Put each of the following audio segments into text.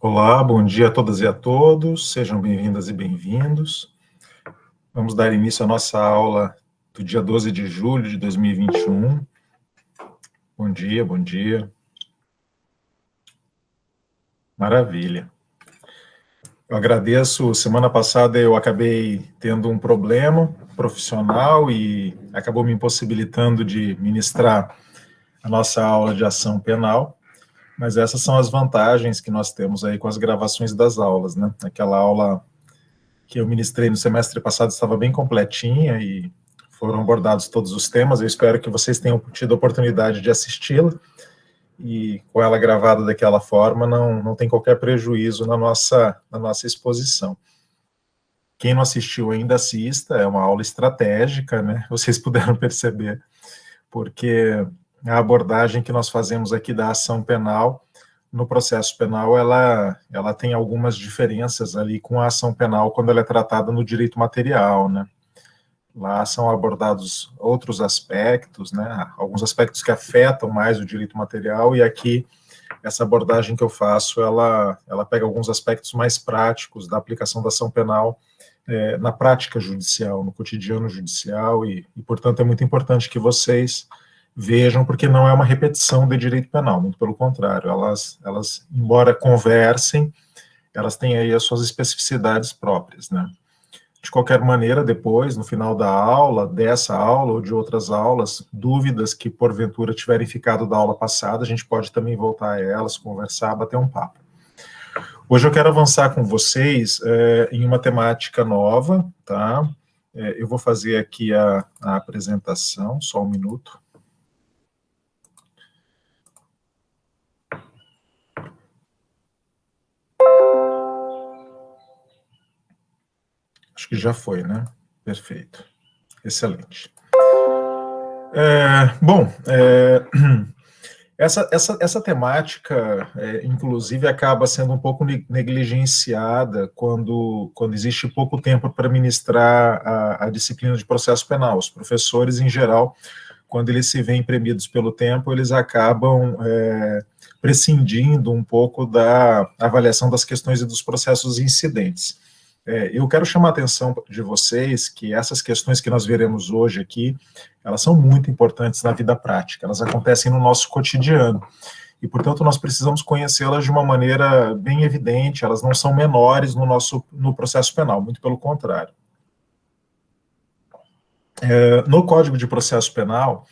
Olá, bom dia a todas e a todos, sejam bem-vindas e bem-vindos. Vamos dar início à nossa aula do dia 12 de julho de 2021. Bom dia, bom dia. Maravilha. Eu agradeço, semana passada eu acabei tendo um problema profissional e acabou me impossibilitando de ministrar a nossa aula de ação penal, mas essas são as vantagens que nós temos aí com as gravações das aulas, né? Aquela aula que eu ministrei no semestre passado estava bem completinha e foram abordados todos os temas. Eu espero que vocês tenham tido a oportunidade de assisti-la e com ela gravada daquela forma não tem qualquer prejuízo na nossa exposição. Quem não assistiu ainda assista, é uma aula estratégica, né? Vocês puderam perceber, porque a abordagem que nós fazemos aqui da ação penal no processo penal, ela tem algumas diferenças ali com a ação penal quando ela é tratada no direito material, né? Lá são abordados outros aspectos, né? Alguns aspectos que afetam mais o direito material, e aqui, essa abordagem que eu faço, ela pega alguns aspectos mais práticos da aplicação da ação penal na prática judicial, no cotidiano judicial, portanto, é muito importante que vocês vejam, porque não é uma repetição de direito penal, muito pelo contrário, elas embora conversem, elas têm aí as suas especificidades próprias, né? De qualquer maneira, depois, no final da aula, dessa aula ou de outras aulas, dúvidas que porventura tiverem ficado da aula passada, a gente pode também voltar a elas, conversar, bater um papo. Hoje eu quero avançar com vocês em uma temática nova, tá? Eu vou fazer aqui a apresentação, só um minuto. Acho que já foi, né? Perfeito. Excelente. Essa temática, inclusive, acaba sendo um pouco negligenciada quando existe pouco tempo para ministrar a disciplina de processo penal. Os professores, em geral, quando eles se veem premidos pelo tempo, eles acabam prescindindo um pouco da avaliação das questões e dos processos incidentes. Eu quero chamar a atenção de vocês que essas questões que nós veremos hoje aqui, elas são muito importantes na vida prática, elas acontecem no nosso cotidiano, e, portanto, nós precisamos conhecê-las de uma maneira bem evidente, elas não são menores no processo penal, muito pelo contrário. No Código de Processo Penal,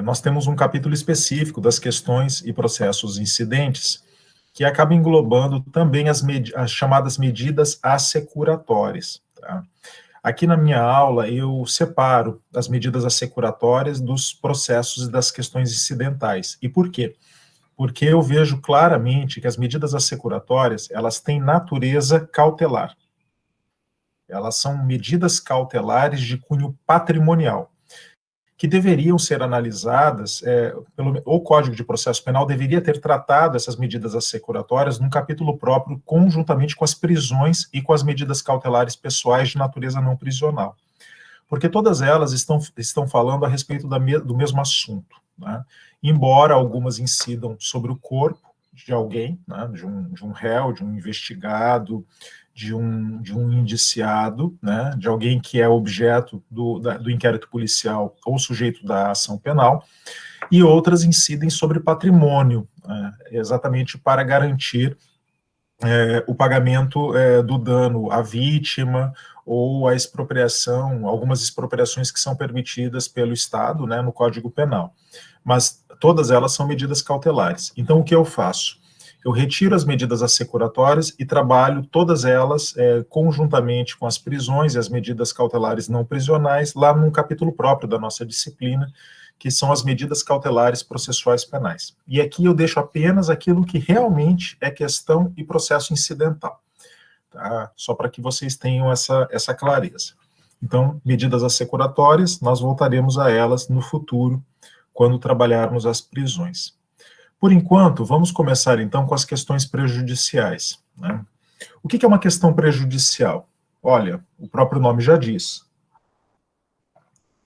nós temos um capítulo específico das questões e processos incidentes, que acaba englobando também as chamadas medidas assecuratórias. Tá? Aqui na minha aula, eu separo as medidas assecuratórias dos processos e das questões incidentais. E por quê? Porque eu vejo claramente que as medidas assecuratórias, elas têm natureza cautelar. Elas são medidas cautelares de cunho patrimonial, que deveriam ser analisadas, o Código de Processo Penal deveria ter tratado essas medidas assecuratórias num capítulo próprio, conjuntamente com as prisões e com as medidas cautelares pessoais de natureza não prisional, porque todas elas estão falando a respeito do mesmo assunto, né? Embora algumas incidam sobre o corpo de alguém, né, de um réu, de um investigado, de um indiciado, né, de alguém que é objeto do inquérito policial ou sujeito da ação penal, e outras incidem sobre patrimônio, exatamente para garantir o pagamento do dano à vítima ou a expropriação, algumas expropriações que são permitidas pelo Estado, né, no Código Penal. Mas todas elas são medidas cautelares. Então, o que eu faço? Eu retiro as medidas assecuratórias e trabalho todas elas conjuntamente com as prisões e as medidas cautelares não prisionais, lá num capítulo próprio da nossa disciplina, que são as medidas cautelares processuais penais. E aqui eu deixo apenas aquilo que realmente é questão e processo incidental, tá? Só para que vocês tenham essa clareza. Então, medidas assecuratórias, nós voltaremos a elas no futuro, quando trabalharmos as prisões. Por enquanto, vamos começar então com as questões prejudiciais, né? O que é uma questão prejudicial? Olha, o próprio nome já diz.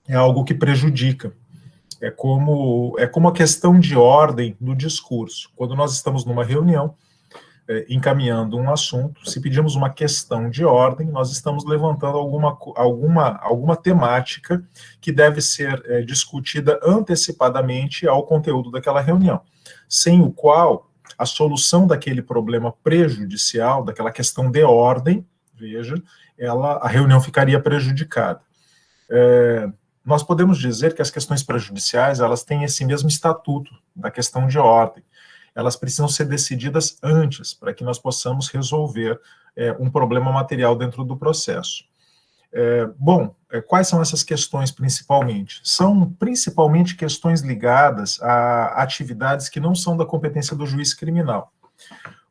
É algo que prejudica. É como a questão de ordem no discurso. Quando nós estamos numa reunião, encaminhando um assunto, se pedimos uma questão de ordem, nós estamos levantando alguma temática que deve ser discutida antecipadamente ao conteúdo daquela reunião, sem o qual a solução daquele problema prejudicial, daquela questão de ordem, veja, a reunião ficaria prejudicada. Nós podemos dizer que as questões prejudiciais, elas têm esse mesmo estatuto da questão de ordem. Elas precisam ser decididas antes, para que nós possamos resolver um problema material dentro do processo. Quais são essas questões principalmente? São principalmente questões ligadas a atividades que não são da competência do juiz criminal.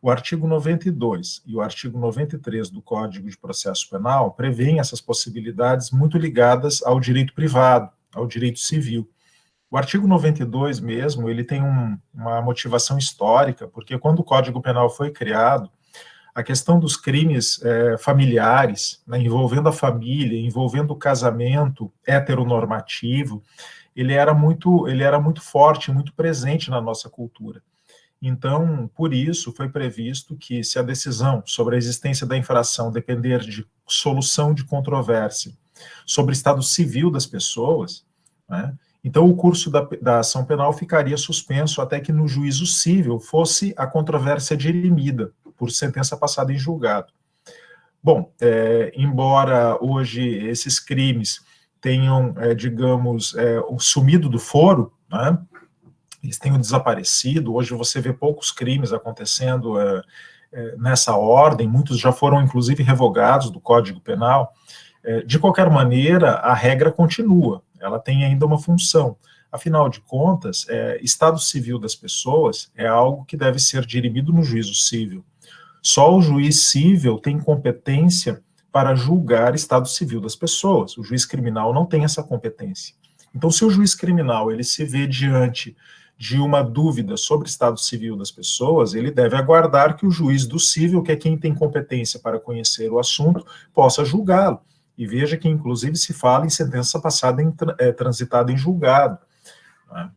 O artigo 92 e o artigo 93 do Código de Processo Penal prevêem essas possibilidades muito ligadas ao direito privado, ao direito civil. O artigo 92 mesmo, ele tem uma motivação histórica, porque quando o Código Penal foi criado, a questão dos crimes familiares, né, envolvendo a família, envolvendo o casamento heteronormativo, ele era muito forte, muito presente na nossa cultura. Então, por isso, foi previsto que, se a decisão sobre a existência da infração depender de solução de controvérsia sobre o estado civil das pessoas, né, então o curso da ação penal ficaria suspenso até que no juízo civil fosse a controvérsia dirimida por sentença passada em julgado. Bom, embora hoje esses crimes tenham, digamos, sumido do foro, né, eles tenham desaparecido, hoje você vê poucos crimes acontecendo nessa ordem, muitos já foram inclusive revogados do Código Penal. De qualquer maneira, a regra continua, ela tem ainda uma função. Afinal de contas, estado civil das pessoas é algo que deve ser dirimido no juízo civil. Só o juiz civil tem competência para julgar estado civil das pessoas. O juiz criminal não tem essa competência. Então, se o juiz criminal ele se vê diante de uma dúvida sobre o estado civil das pessoas, ele deve aguardar que o juiz do civil, que é quem tem competência para conhecer o assunto, possa julgá-lo. E veja que, inclusive, se fala em sentença passada transitada em julgado, né?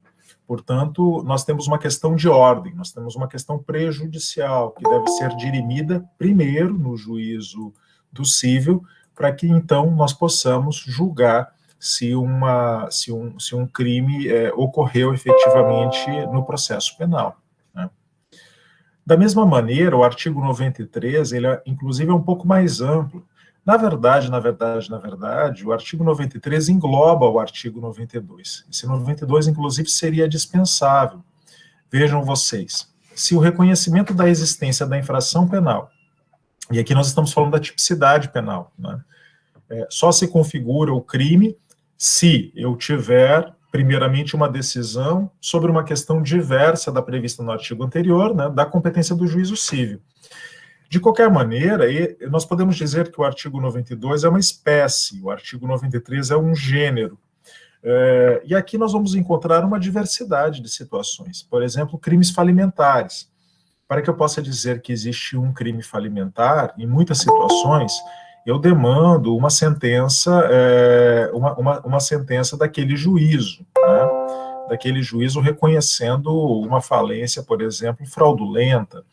Portanto, nós temos uma questão de ordem, nós temos uma questão prejudicial, que deve ser dirimida primeiro no juízo do civil, para que, então, nós possamos julgar se um crime ocorreu efetivamente no processo penal, né? Da mesma maneira, o artigo 93, ele inclusive é um pouco mais amplo. Na verdade, o artigo 93 engloba o artigo 92. Esse 92, inclusive, seria dispensável. Vejam vocês, se o reconhecimento da existência da infração penal, e aqui nós estamos falando da tipicidade penal, né, só se configura o crime se eu tiver, primeiramente, uma decisão sobre uma questão diversa da prevista no artigo anterior, né, da competência do juízo civil. De qualquer maneira, nós podemos dizer que o artigo 92 é uma espécie, o artigo 93 é um gênero. E aqui nós vamos encontrar uma diversidade de situações. Por exemplo, crimes falimentares. Para que eu possa dizer que existe um crime falimentar, em muitas situações, eu demando uma sentença, uma sentença daquele juízo, né? Daquele juízo reconhecendo uma falência, por exemplo, fraudulenta,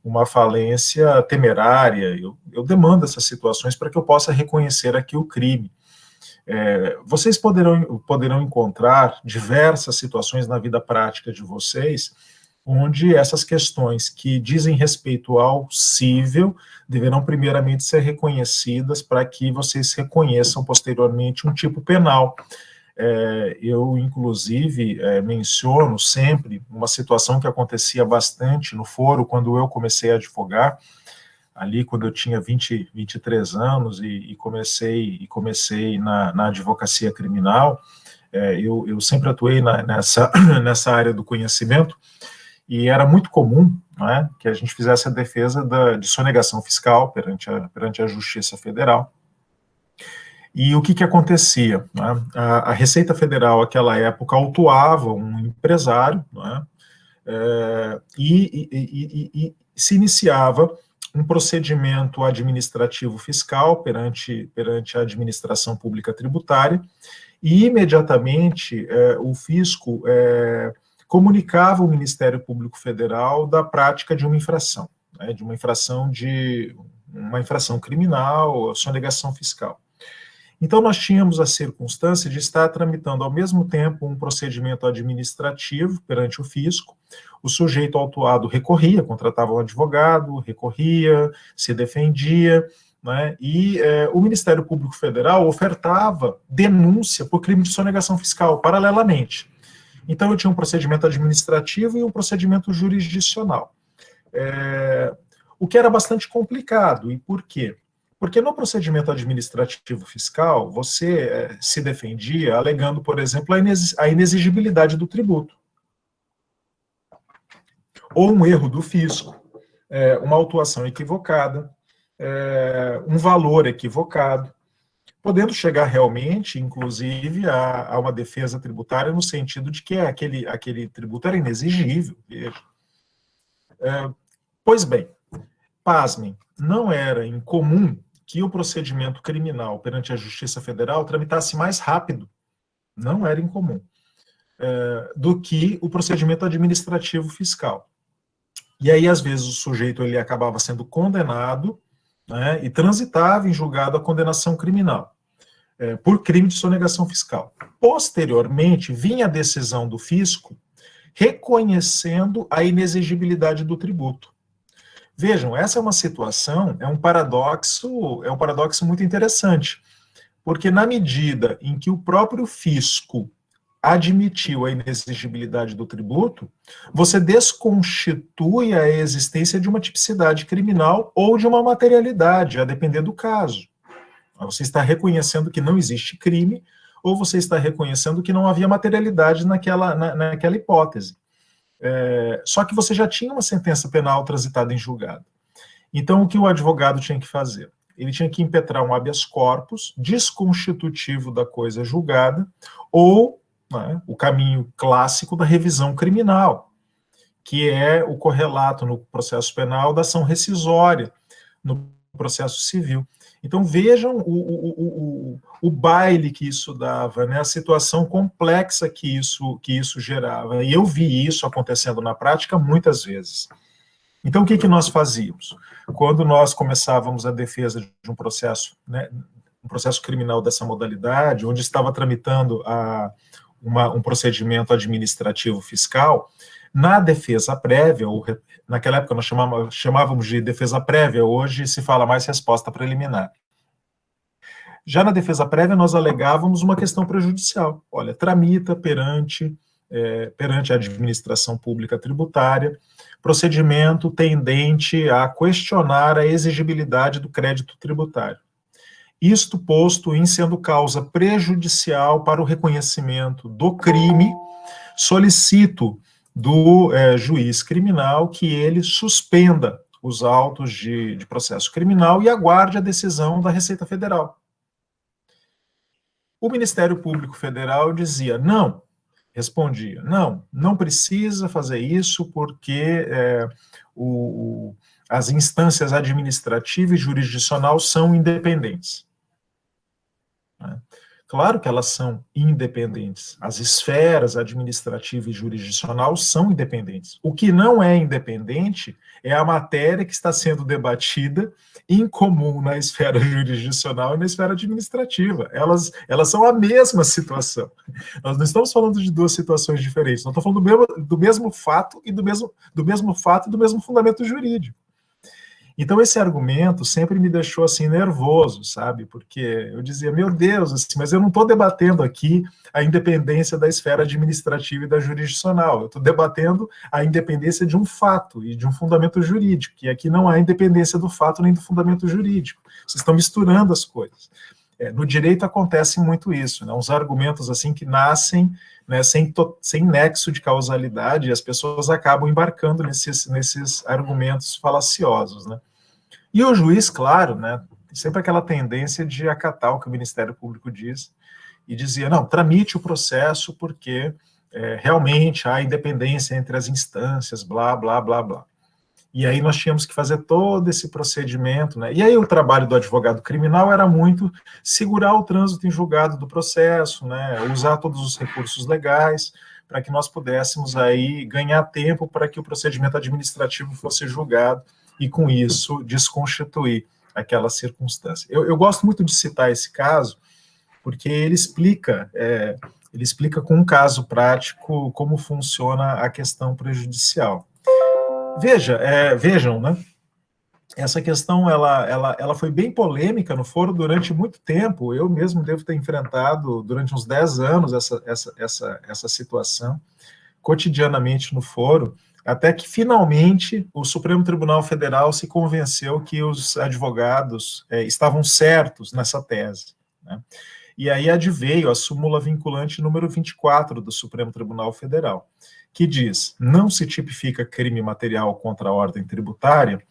uma falência temerária. Eu demando essas situações para que eu possa reconhecer aqui o crime. Vocês poderão encontrar diversas situações na vida prática de vocês, onde essas questões que dizem respeito ao cível deverão primeiramente ser reconhecidas para que vocês reconheçam posteriormente um tipo penal. Eu, inclusive, menciono sempre uma situação que acontecia bastante no foro quando eu comecei a advogar, ali quando eu tinha 23 anos e comecei na advocacia criminal. Eu sempre atuei nessa área do conhecimento, e era muito comum, né, que a gente fizesse a defesa de sonegação fiscal perante a Justiça Federal. E o que acontecia? Né? A Receita Federal, naquela época, autuava um empresário, né, e se iniciava um procedimento administrativo fiscal perante a administração pública tributária, e imediatamente o fisco comunicava ao Ministério Público Federal da prática de uma infração. né, de uma infração criminal, sonegação fiscal. Então, nós tínhamos a circunstância de estar tramitando ao mesmo tempo um procedimento administrativo perante o fisco. O sujeito autuado recorria, contratava um advogado, recorria, se defendia, né, e o Ministério Público Federal ofertava denúncia por crime de sonegação fiscal, paralelamente. Então, eu tinha um procedimento administrativo e um procedimento jurisdicional. O que era bastante complicado. E por quê? Porque no procedimento administrativo fiscal, você se defendia alegando, por exemplo, a inexigibilidade do tributo, ou um erro do fisco, uma autuação equivocada, um valor equivocado, podendo chegar realmente, inclusive, a uma defesa tributária no sentido de que aquele tributo era inexigível. Pois bem, pasmem, não era incomum que o procedimento criminal perante a Justiça Federal tramitasse mais rápido, não era incomum, do que o procedimento administrativo fiscal. E aí, às vezes, o sujeito ele acabava sendo condenado, né, e transitava em julgado a condenação criminal, por crime de sonegação fiscal. Posteriormente, vinha a decisão do fisco reconhecendo a inexigibilidade do tributo. Vejam, essa é uma situação, é um paradoxo muito interessante, porque na medida em que o próprio fisco admitiu a inexigibilidade do tributo, você desconstitui a existência de uma tipicidade criminal ou de uma materialidade, a depender do caso. Você está reconhecendo que não existe crime, ou você está reconhecendo que não havia materialidade naquela hipótese. Só que você já tinha uma sentença penal transitada em julgado. Então, o que o advogado tinha que fazer? Ele tinha que impetrar um habeas corpus desconstitutivo da coisa julgada, ou, né, o caminho clássico da revisão criminal, que é o correlato no processo penal da ação rescisória no processo civil. Então, vejam o baile que isso dava, né, a situação complexa que isso gerava. E eu vi isso acontecendo na prática muitas vezes. Então, o que nós fazíamos? Quando nós começávamos a defesa de um processo, né, um processo criminal dessa modalidade, onde estava tramitando um procedimento administrativo fiscal, na defesa prévia, ou naquela época nós chamávamos de defesa prévia, hoje se fala mais resposta preliminar. Já na defesa prévia, nós alegávamos uma questão prejudicial. Olha, tramita perante a administração pública tributária, procedimento tendente a questionar a exigibilidade do crédito tributário. Isto posto em sendo causa prejudicial para o reconhecimento do crime, solicito do juiz criminal que ele suspenda os autos de processo criminal e aguarde a decisão da Receita Federal. O Ministério Público Federal dizia, não, respondia, não precisa fazer isso porque as instâncias administrativa e jurisdicional são independentes. Claro que elas são independentes. As esferas administrativa e jurisdicional são independentes. O que não é independente é a matéria que está sendo debatida em comum na esfera jurisdicional e na esfera administrativa. Elas são a mesma situação. Nós não estamos falando de duas situações diferentes. Nós estamos falando do mesmo fato e do mesmo fundamento jurídico. Então, esse argumento sempre me deixou, assim, nervoso, sabe? Porque eu dizia, meu Deus, assim, mas eu não estou debatendo aqui a independência da esfera administrativa e da jurisdicional, eu estou debatendo a independência de um fato e de um fundamento jurídico, e aqui não há independência do fato nem do fundamento jurídico. Vocês estão misturando as coisas. No direito acontece muito isso, né? Uns argumentos, assim, que nascem, né, sem nexo de causalidade, e as pessoas acabam embarcando nesses argumentos falaciosos, né? E o juiz, claro, né, tem sempre aquela tendência de acatar o que o Ministério Público diz, e dizia, não, tramite o processo porque realmente há independência entre as instâncias, blá, blá, blá, blá. E aí nós tínhamos que fazer todo esse procedimento, né? E aí o trabalho do advogado criminal era muito segurar o trânsito em julgado do processo, né? Usar todos os recursos legais para que nós pudéssemos aí ganhar tempo para que o procedimento administrativo fosse julgado e, com isso, desconstituir aquela circunstância. Eu gosto muito de citar esse caso, porque ele explica com um caso prático como funciona a questão prejudicial. Vejam, né? Essa questão ela foi bem polêmica no foro durante muito tempo. Eu mesmo devo ter enfrentado durante uns 10 anos essa situação, cotidianamente no foro, até que finalmente o Supremo Tribunal Federal se convenceu que os advogados estavam certos nessa tese, né? E aí adveio a súmula vinculante número 24 do Supremo Tribunal Federal, que diz: não se tipifica crime material contra a ordem tributária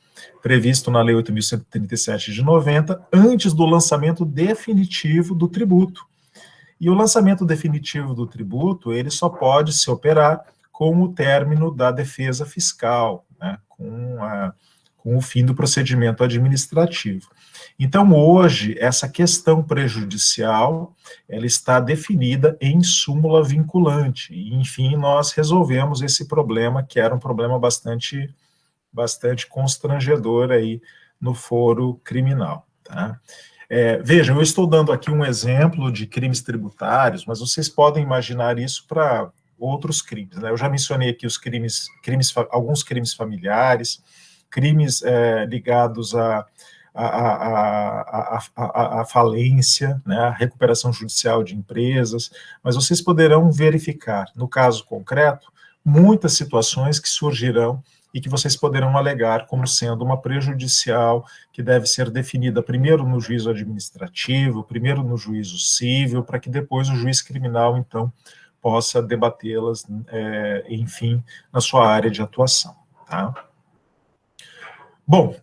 previsto na Lei 8.137 de 90, antes do lançamento definitivo do tributo. E o lançamento definitivo do tributo, ele só pode se operar com o término da defesa fiscal, né, com o fim do procedimento administrativo. Então, hoje, essa questão prejudicial, ela está definida em súmula vinculante, e, enfim, nós resolvemos esse problema, que era um problema bastante constrangedor aí no foro criminal, tá? Vejam, eu estou dando aqui um exemplo de crimes tributários, mas vocês podem imaginar isso para outros crimes, né? Eu já mencionei aqui alguns crimes familiares, crimes ligados à falência, né, à recuperação judicial de empresas, mas vocês poderão verificar, no caso concreto, muitas situações que surgirão e que vocês poderão alegar como sendo uma prejudicial que deve ser definida primeiro no juízo administrativo, primeiro no juízo civil, para que depois o juiz criminal, então, possa debatê-las, enfim, na sua área de atuação, tá? Bom,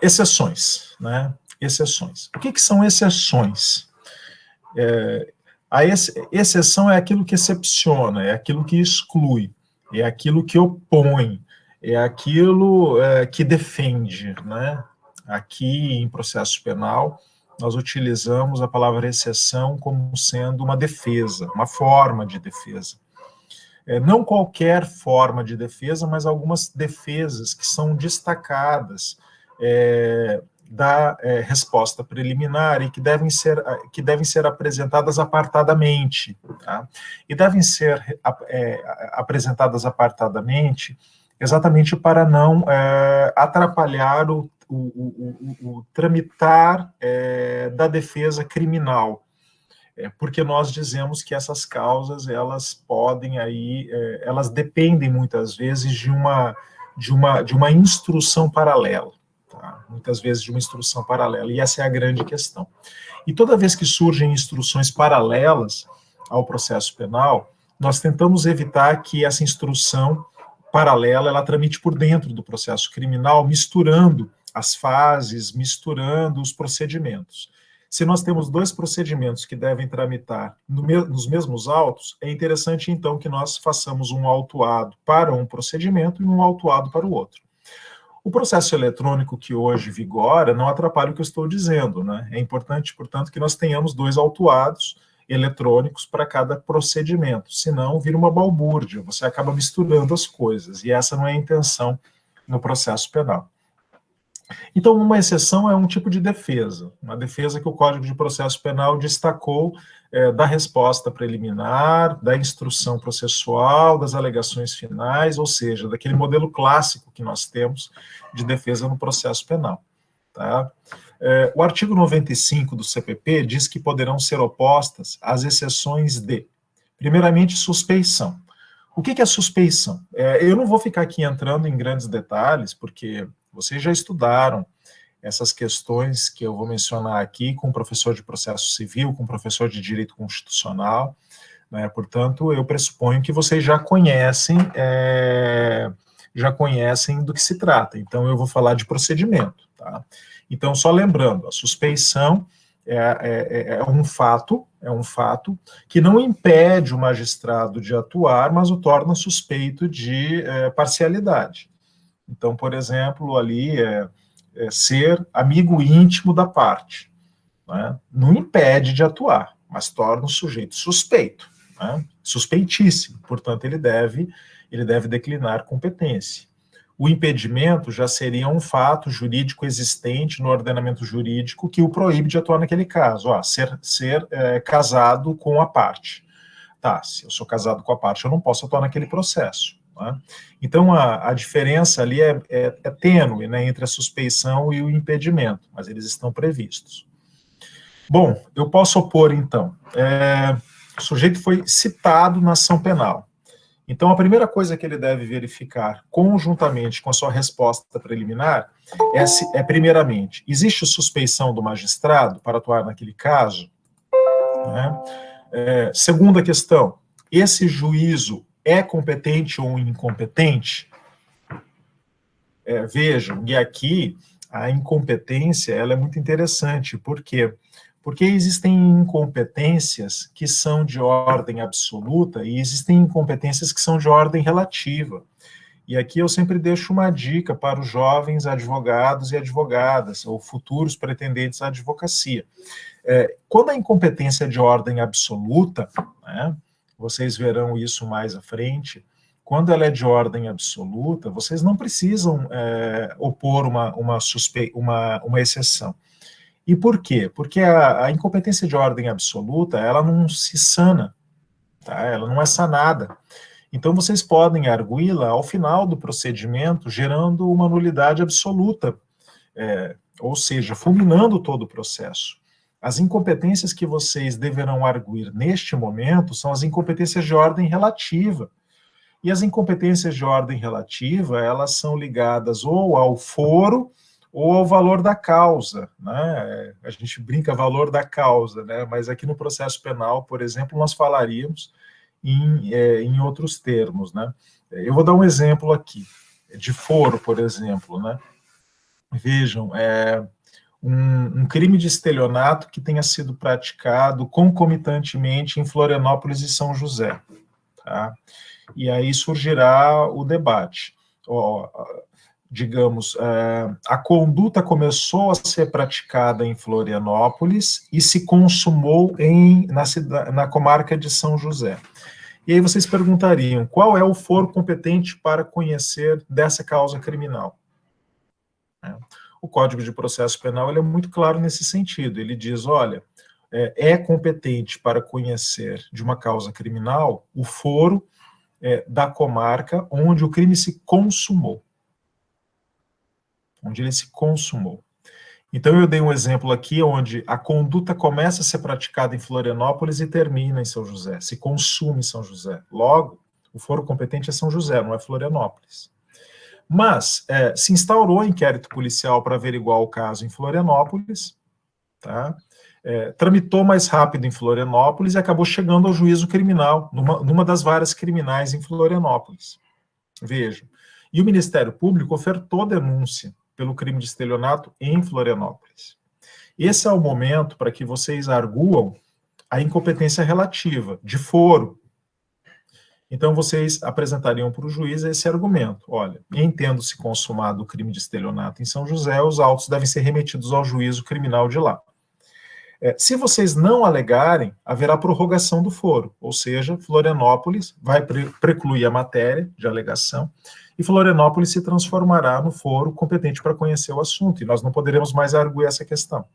exceções, né? Exceções. O que são exceções? A exceção é aquilo que excepciona, é aquilo que exclui, é aquilo que opõe, é aquilo que defende, né? Aqui, em processo penal, nós utilizamos a palavra exceção como sendo uma defesa, uma forma de defesa. Não qualquer forma de defesa, mas algumas defesas que são destacadas da resposta preliminar e que devem ser apresentadas apartadamente, tá? E devem ser apresentadas apartadamente exatamente para não atrapalhar o tramitar da defesa criminal, porque nós dizemos que essas causas, elas podem aí, elas dependem muitas vezes de uma instrução paralela, tá? Muitas vezes de uma instrução paralela, e essa é a grande questão. E toda vez que surgem instruções paralelas ao processo penal, nós tentamos evitar que essa instrução paralela, ela tramite por dentro do processo criminal, misturando as fases, misturando os procedimentos. Se nós temos dois procedimentos que devem tramitar nos mesmos autos, é interessante, então, que nós façamos um autuado para um procedimento e um autuado para o outro. O processo eletrônico que hoje vigora não atrapalha o que eu estou dizendo, né? É importante, portanto, que nós tenhamos dois autuados eletrônicos para cada procedimento, senão vira uma balbúrdia, você acaba misturando as coisas, e essa não é a intenção no processo penal. Então, uma exceção é um tipo de defesa, uma defesa que o Código de Processo Penal destacou da resposta preliminar, da instrução processual, das alegações finais, ou seja, daquele modelo clássico que nós temos de defesa no processo penal, tá? O artigo 95 do CPP diz que poderão ser opostas as exceções de, primeiramente, suspeição. O que é suspeição? Eu não vou ficar aqui entrando em grandes detalhes, porque vocês já estudaram essas questões que eu vou mencionar aqui com o professor de processo civil, com o professor de direito constitucional, né? Portanto, eu pressuponho que vocês já conhecem do que se trata. Então, eu vou falar de procedimento, tá? Então, só lembrando, a suspeição é um fato que não impede o magistrado de atuar, mas o torna suspeito de parcialidade. Então, por exemplo, ali ser amigo íntimo da parte, né? Não impede de atuar, mas torna o sujeito suspeito, né? Suspeitíssimo, portanto, ele deve declinar competência. O impedimento já seria um fato jurídico existente no ordenamento jurídico que o proíbe de atuar naquele caso, ser casado com a parte. Tá, se eu sou casado com a parte, eu não posso atuar naquele processo. Né? Então, a diferença ali é tênue, né, entre a suspeição e o impedimento, mas eles estão previstos. Bom, eu posso opor, então. O sujeito foi citado na ação penal. Então, a primeira coisa que ele deve verificar, conjuntamente com a sua resposta preliminar, primeiramente, existe suspeição do magistrado para atuar naquele caso? Né? Segunda questão, esse juízo é competente ou incompetente? Vejam, e aqui a incompetência ela é muito interessante, por quê? Porque existem incompetências que são de ordem absoluta e existem incompetências que são de ordem relativa. E aqui eu sempre deixo uma dica para os jovens advogados e advogadas, ou futuros pretendentes à advocacia. Quando a incompetência é de ordem absoluta, né, vocês verão isso mais à frente, quando ela é de ordem absoluta, vocês não precisam opor uma exceção. E por quê? Porque a incompetência de ordem absoluta, ela não se sana, tá? Ela não é sanada. Então, vocês podem arguí-la ao final do procedimento, gerando uma nulidade absoluta, ou seja, fulminando todo o processo. As incompetências que vocês deverão arguir neste momento são as incompetências de ordem relativa. E as incompetências de ordem relativa, elas são ligadas ou ao foro, ou ao valor da causa, né? A gente brinca valor da causa, né? Mas aqui no processo penal, por exemplo, nós falaríamos em outros termos, né? Eu vou dar um exemplo aqui, de foro, por exemplo, né? Vejam, um crime de estelionato que tenha sido praticado concomitantemente em Florianópolis e São José, tá? E aí surgirá o debate. Digamos, a conduta começou a ser praticada em Florianópolis e se consumou na comarca de São José. E aí vocês perguntariam, qual é o foro competente para conhecer dessa causa criminal? O Código de Processo Penal ele é muito claro nesse sentido. Ele diz, olha, é competente para conhecer de uma causa criminal o foro da comarca onde o crime se consumou. Onde ele se consumou. Então, eu dei um exemplo aqui, onde a conduta começa a ser praticada em Florianópolis e termina em São José, se consome em São José. Logo, o foro competente é São José, não é Florianópolis. Mas, se instaurou inquérito policial para averiguar o caso em Florianópolis, tá? Tramitou mais rápido em Florianópolis e acabou chegando ao juízo criminal, numa das várias criminais em Florianópolis. Vejam. E o Ministério Público ofertou denúncia pelo crime de estelionato em Florianópolis. Esse é o momento para que vocês arguam a incompetência relativa, de foro. Então, vocês apresentariam para o juiz esse argumento. Olha, entendo-se consumado o crime de estelionato em São José, os autos devem ser remetidos ao juízo criminal de lá. Se vocês não alegarem, haverá prorrogação do foro, ou seja, Florianópolis vai precluir a matéria de alegação, e Florianópolis se transformará no foro competente para conhecer o assunto, e nós não poderemos mais arguir essa questão.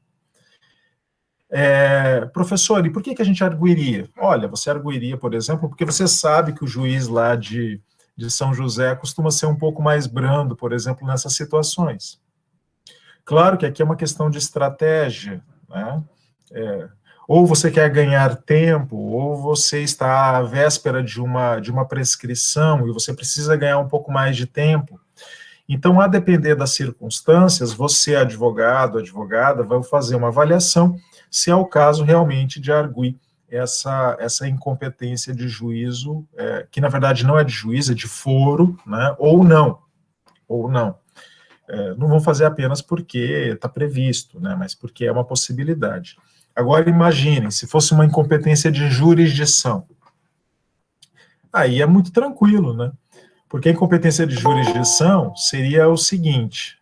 Professor, e por que a gente arguiria? Olha, você arguiria, por exemplo, porque você sabe que o juiz lá de São José costuma ser um pouco mais brando, por exemplo, nessas situações. Claro que aqui é uma questão de estratégia, né? Ou você quer ganhar tempo, ou você está à véspera de uma prescrição e você precisa ganhar um pouco mais de tempo. Então, a depender das circunstâncias, você, advogado, advogada, vai fazer uma avaliação se é o caso realmente de arguir essa incompetência de juízo, que na verdade não é de juízo, é de foro, né, ou não. Não vão fazer apenas porque está previsto, né, mas porque é uma possibilidade. Agora, imaginem, se fosse uma incompetência de jurisdição. Aí é muito tranquilo, né? Porque a incompetência de jurisdição seria o seguinte,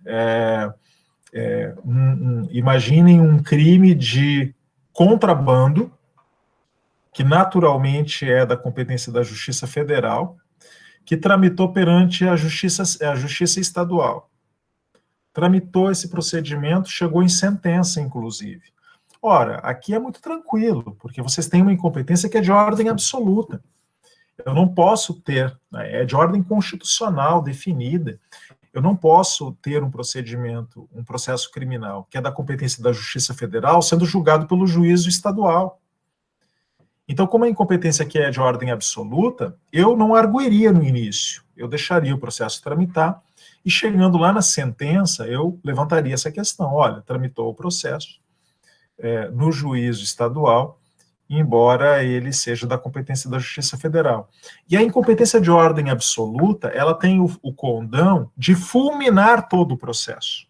imaginem um crime de contrabando, que naturalmente é da competência da Justiça Federal, que tramitou perante a Justiça Estadual. Tramitou esse procedimento, chegou em sentença, inclusive. Ora, aqui é muito tranquilo, porque vocês têm uma incompetência que é de ordem absoluta. Eu não posso ter, né, é de ordem constitucional definida. Eu não posso ter um procedimento, um processo criminal, que é da competência da Justiça Federal, sendo julgado pelo juízo estadual. Então, como a incompetência aqui é de ordem absoluta, eu não arguiria no início, eu deixaria o processo tramitar, e chegando lá na sentença, eu levantaria essa questão. Olha, tramitou o processo no juízo estadual, embora ele seja da competência da Justiça Federal. E a incompetência de ordem absoluta, ela tem o condão de fulminar todo o processo,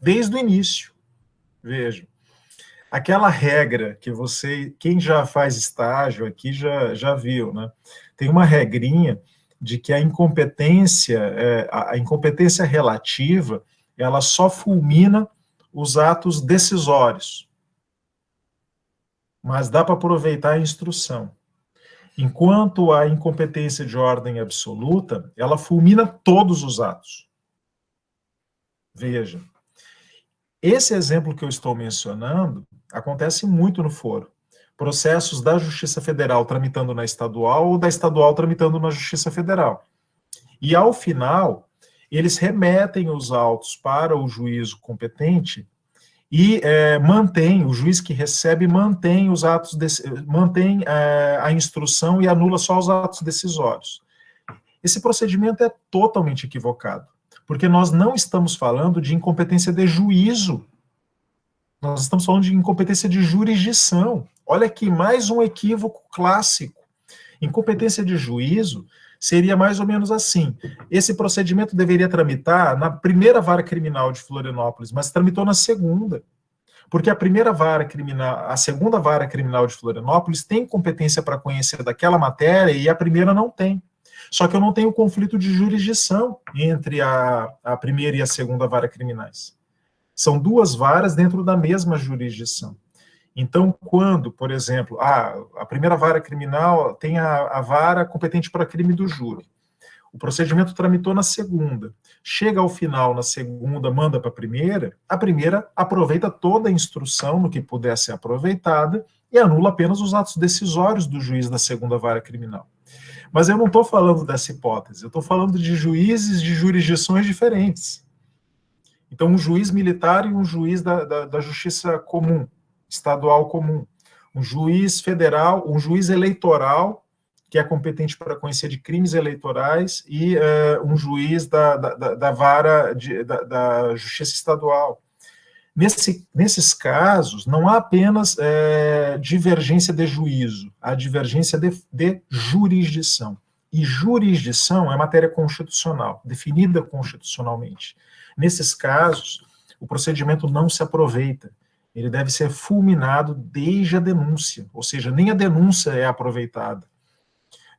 desde o início. Vejam, aquela regra que quem já faz estágio aqui já viu, né? Tem uma regrinha de que a incompetência relativa, ela só fulmina os atos decisórios, mas dá para aproveitar a instrução. Enquanto a incompetência de ordem absoluta, ela fulmina todos os atos. Veja, esse exemplo que eu estou mencionando acontece muito no foro. Processos da Justiça Federal tramitando na estadual ou da estadual tramitando na Justiça Federal. E, ao final, eles remetem os autos para o juízo competente e o juiz que recebe mantém os atos, mantém a instrução e anula só os atos decisórios. Esse procedimento é totalmente equivocado, porque nós não estamos falando de incompetência de juízo, nós estamos falando de incompetência de jurisdição. Olha aqui, mais um equívoco clássico. Incompetência de juízo seria mais ou menos assim: esse procedimento deveria tramitar na primeira vara criminal de Florianópolis, mas tramitou na segunda, porque a segunda vara criminal de Florianópolis tem competência para conhecer daquela matéria e a primeira não tem. Só que eu não tenho conflito de jurisdição entre a primeira e a segunda vara criminais. São duas varas dentro da mesma jurisdição. Então, quando, por exemplo, a primeira vara criminal tem a vara competente para crime do júri, o procedimento tramitou na segunda, chega ao final na segunda, manda para a primeira aproveita toda a instrução no que puder ser aproveitada e anula apenas os atos decisórios do juiz da segunda vara criminal. Mas eu não estou falando dessa hipótese, eu estou falando de juízes de jurisdições diferentes. Então, um juiz militar e um juiz da justiça comum, estadual comum, um juiz federal, um juiz eleitoral, que é competente para conhecer de crimes eleitorais, e um juiz da vara da justiça estadual. Nesses casos, não há apenas divergência de juízo, há divergência de jurisdição. E jurisdição é matéria constitucional, definida constitucionalmente. Nesses casos, o procedimento não se aproveita. Ele deve ser fulminado desde a denúncia, ou seja, nem a denúncia é aproveitada.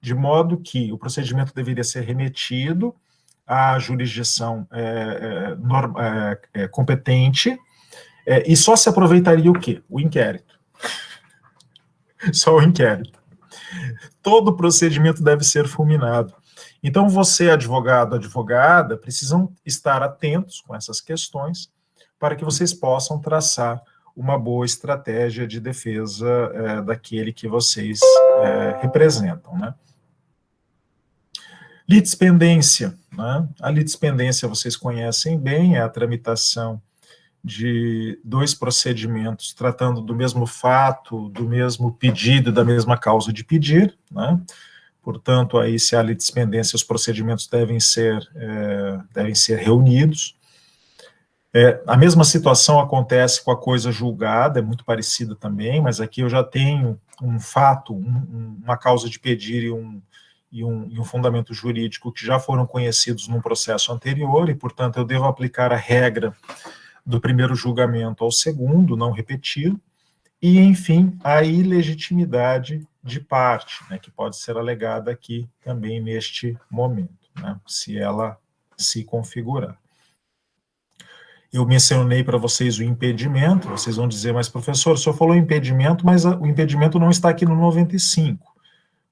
De modo que o procedimento deveria ser remetido à jurisdição competente, e só se aproveitaria o quê? O inquérito. Só o inquérito. Todo procedimento deve ser fulminado. Então, você, advogado, advogada, precisam estar atentos com essas questões para que vocês possam traçar uma boa estratégia de defesa daquele que vocês representam, né? Litispendência, né? A litispendência vocês conhecem bem, é a tramitação de dois procedimentos tratando do mesmo fato, do mesmo pedido, da mesma causa de pedir, né? Portanto, aí, se há litispendência, os procedimentos devem ser reunidos. A mesma situação acontece com a coisa julgada, é muito parecida também, mas aqui eu já tenho um fato, uma causa de pedir e um fundamento jurídico que já foram conhecidos num processo anterior, e, portanto, eu devo aplicar a regra do primeiro julgamento ao segundo, não repeti-lo, e, enfim, a ilegitimidade de parte, né, que pode ser alegada aqui também neste momento, né, se ela se configurar. Eu mencionei para vocês o impedimento, vocês vão dizer, mas professor, o senhor falou impedimento, mas o impedimento não está aqui no 95.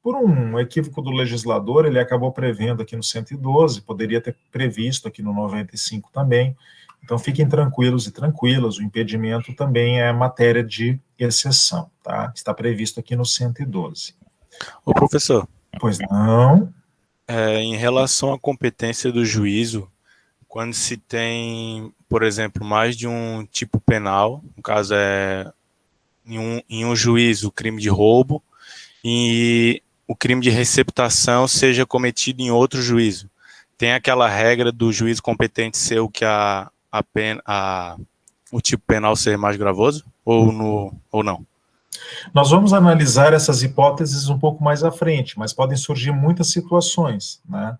por um equívoco do legislador, ele acabou prevendo aqui no 112, poderia ter previsto aqui no 95 também. Então, fiquem tranquilos e tranquilas, o impedimento também é matéria de exceção, tá? Está previsto aqui no 112. Ô, professor. Pois não. Em relação à competência do juízo, quando se tem, por exemplo, mais de um tipo penal, no caso em um juízo o crime de roubo e o crime de receptação seja cometido em outro juízo, tem aquela regra do juízo competente ser o que o tipo penal ser mais gravoso ou não? Nós vamos analisar essas hipóteses um pouco mais à frente, mas podem surgir muitas situações, né?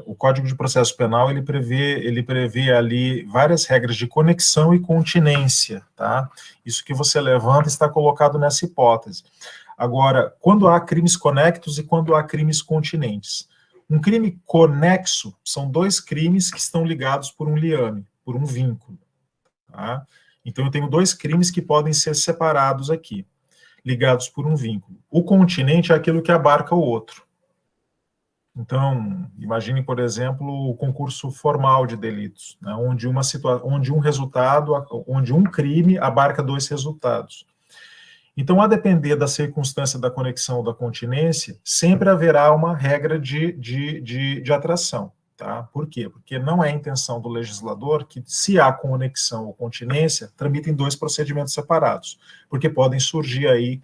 O Código de Processo Penal, ele prevê ali várias regras de conexão e continência, tá? Isso que você levanta está colocado nessa hipótese. Agora, quando há crimes conectos e quando há crimes continentes. Um crime conexo são dois crimes que estão ligados por um liame, por um vínculo, tá? Então, eu tenho dois crimes que podem ser separados aqui, ligados por um vínculo. O continente é aquilo que abarca o outro. Então, imagine, por exemplo, o concurso formal de delitos, né, onde um crime abarca dois resultados. Então, a depender da circunstância da conexão ou da continência, sempre haverá uma regra de atração. Tá? Por quê? Porque não é a intenção do legislador que, se há conexão ou continência, tramitem dois procedimentos separados, porque podem surgir aí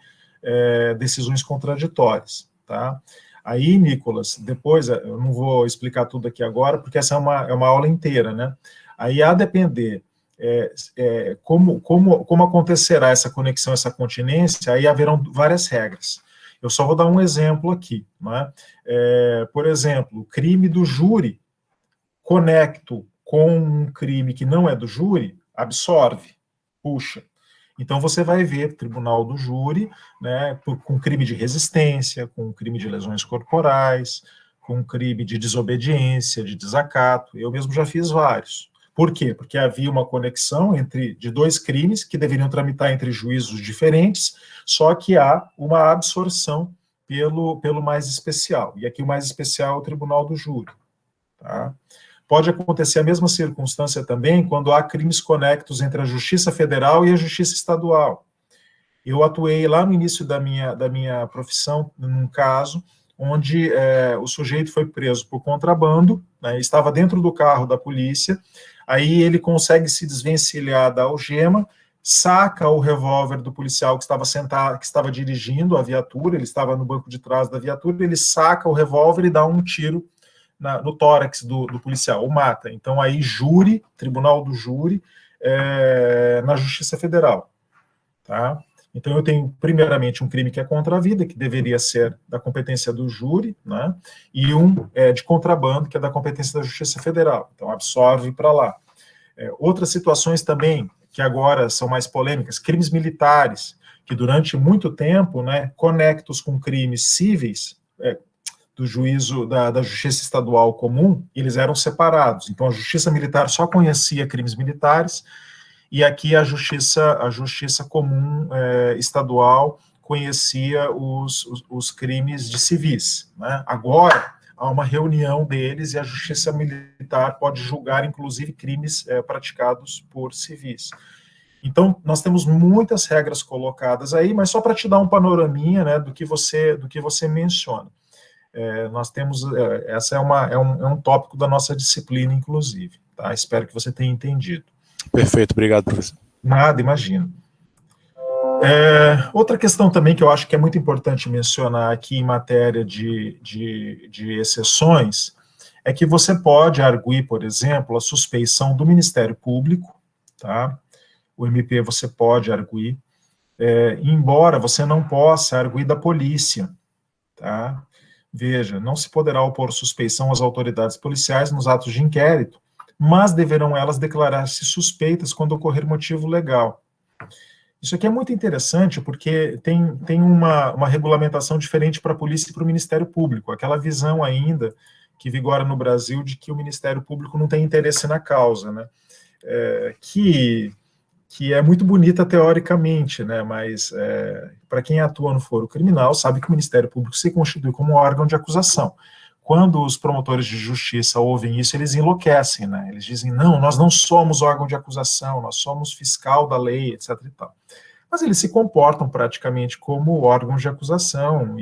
decisões contraditórias. Tá? Aí, Nicolas, depois, eu não vou explicar tudo aqui agora, porque essa é uma aula inteira, né? Aí, a depender como acontecerá essa conexão, essa continência, aí haverão várias regras. Eu só vou dar um exemplo aqui, né? Por exemplo, o crime do júri conecto com um crime que não é do júri, absorve, puxa. Então, você vai ver tribunal do júri, né, com crime de resistência, com crime de lesões corporais, com crime de desobediência, de desacato. Eu mesmo já fiz vários. Por quê? Porque havia uma conexão de dois crimes que deveriam tramitar entre juízos diferentes, só que há uma absorção pelo mais especial. E aqui o mais especial é o tribunal do júri. Tá? Pode acontecer a mesma circunstância também quando há crimes conectos entre a Justiça Federal e a Justiça Estadual. Eu atuei lá no início da minha profissão, num caso, onde o sujeito foi preso por contrabando, né, estava dentro do carro da polícia, aí ele consegue se desvencilhar da algema, saca o revólver do policial que estava dirigindo a viatura, ele estava no banco de trás da viatura, ele saca o revólver e dá um tiro no tórax do policial, o mata. Então, aí, tribunal do júri, na Justiça Federal. Tá? Então, eu tenho, primeiramente, um crime que é contra a vida, que deveria ser da competência do júri, né? E um de contrabando, que é da competência da Justiça Federal. Então, absorve para lá. Outras situações também, que agora são mais polêmicas, crimes militares, que durante muito tempo, né, conectos com crimes cíveis, do juízo da Justiça Estadual comum, eles eram separados. Então, a Justiça Militar só conhecia crimes militares, e aqui a Justiça Comum Estadual conhecia os crimes de civis. Né? Agora, há uma reunião deles e a Justiça Militar pode julgar, inclusive, crimes praticados por civis. Então, nós temos muitas regras colocadas aí, mas só para te dar um panoraminha, né, do que você menciona. Nós temos, essa é um tópico da nossa disciplina, inclusive. Tá? Espero que você tenha entendido. Perfeito, obrigado, professor. Nada, imagino. Outra questão também que eu acho que é muito importante mencionar aqui em matéria de exceções é que você pode arguir, por exemplo, a suspeição do Ministério Público, tá? O MP você pode arguir, embora você não possa arguir da polícia, tá? Veja, não se poderá opor suspeição às autoridades policiais nos atos de inquérito, mas deverão elas declarar-se suspeitas quando ocorrer motivo legal. Isso aqui é muito interessante porque tem uma regulamentação diferente para a polícia e para o Ministério Público, aquela visão ainda que vigora no Brasil de que o Ministério Público não tem interesse na causa, né? Que que é muito bonita teoricamente, né, mas para quem atua no foro criminal sabe que o Ministério Público se constitui como um órgão de acusação. Quando os promotores de justiça ouvem isso, eles enlouquecem, né? Eles dizem, não, nós não somos órgão de acusação, nós somos fiscal da lei, etc. e tal. Mas eles se comportam praticamente como órgãos de acusação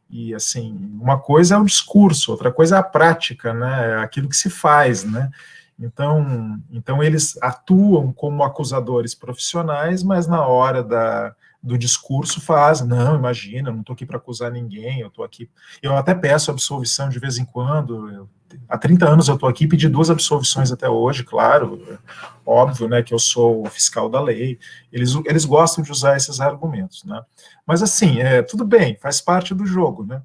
e assim, uma coisa é o discurso, outra coisa é a prática, né? É aquilo que se faz, né? Então eles atuam como acusadores profissionais, mas na hora do discurso faz, não, imagina, eu não estou aqui para acusar ninguém, eu estou aqui, eu até peço absolvição de vez em quando, há 30 anos eu estou aqui, pedi 2 absolvições até hoje, claro, óbvio, né, que eu sou o fiscal da lei, eles gostam de usar esses argumentos, né, mas assim, tudo bem, faz parte do jogo, né,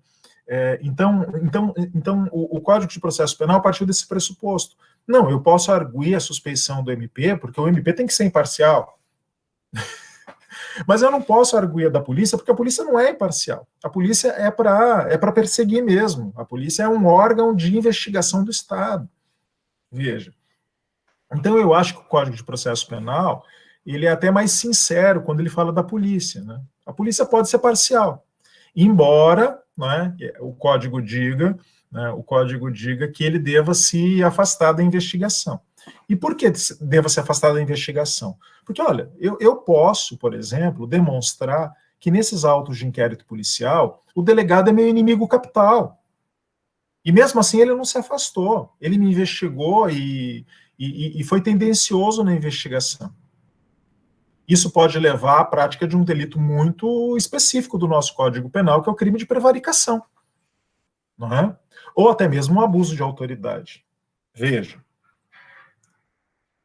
então o Código de Processo Penal partiu desse pressuposto, não, eu posso arguir a suspeição do MP, porque o MP tem que ser imparcial, mas eu não posso arguir da polícia, porque a polícia não é imparcial. A polícia é para perseguir mesmo. A polícia é um órgão de investigação do Estado. Veja. Então, eu acho que o Código de Processo Penal, ele é até mais sincero quando ele fala da polícia, né? A polícia pode ser parcial, embora, né, o Código diga que ele deva se afastar da investigação. E por que deva se afastar da investigação? Porque, olha, eu posso, por exemplo, demonstrar que nesses autos de inquérito policial, o delegado é meu inimigo capital. E mesmo assim ele não se afastou. Ele me investigou e foi tendencioso na investigação. Isso pode levar à prática de um delito muito específico do nosso Código Penal, que é o crime de prevaricação. Não é? Ou até mesmo um abuso de autoridade. Veja.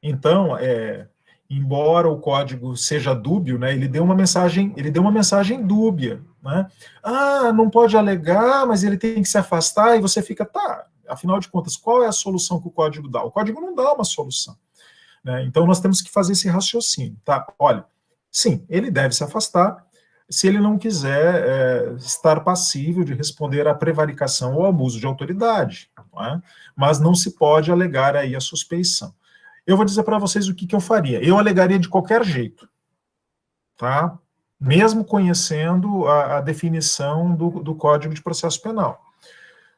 Então, embora o código seja dúbio, né, ele deu uma mensagem dúbia, né? Ah, não pode alegar, mas ele tem que se afastar, e você fica, tá, afinal de contas, qual é a solução que o código dá? O código não dá uma solução, né? Então nós temos que fazer esse raciocínio, tá? Olha, sim, ele deve se afastar se ele não quiser estar passível de responder à prevaricação ou abuso de autoridade, não é? Mas não se pode alegar aí a suspeição. Eu vou dizer para vocês o que eu faria. Eu alegaria de qualquer jeito, tá? Mesmo conhecendo a definição do Código de Processo Penal.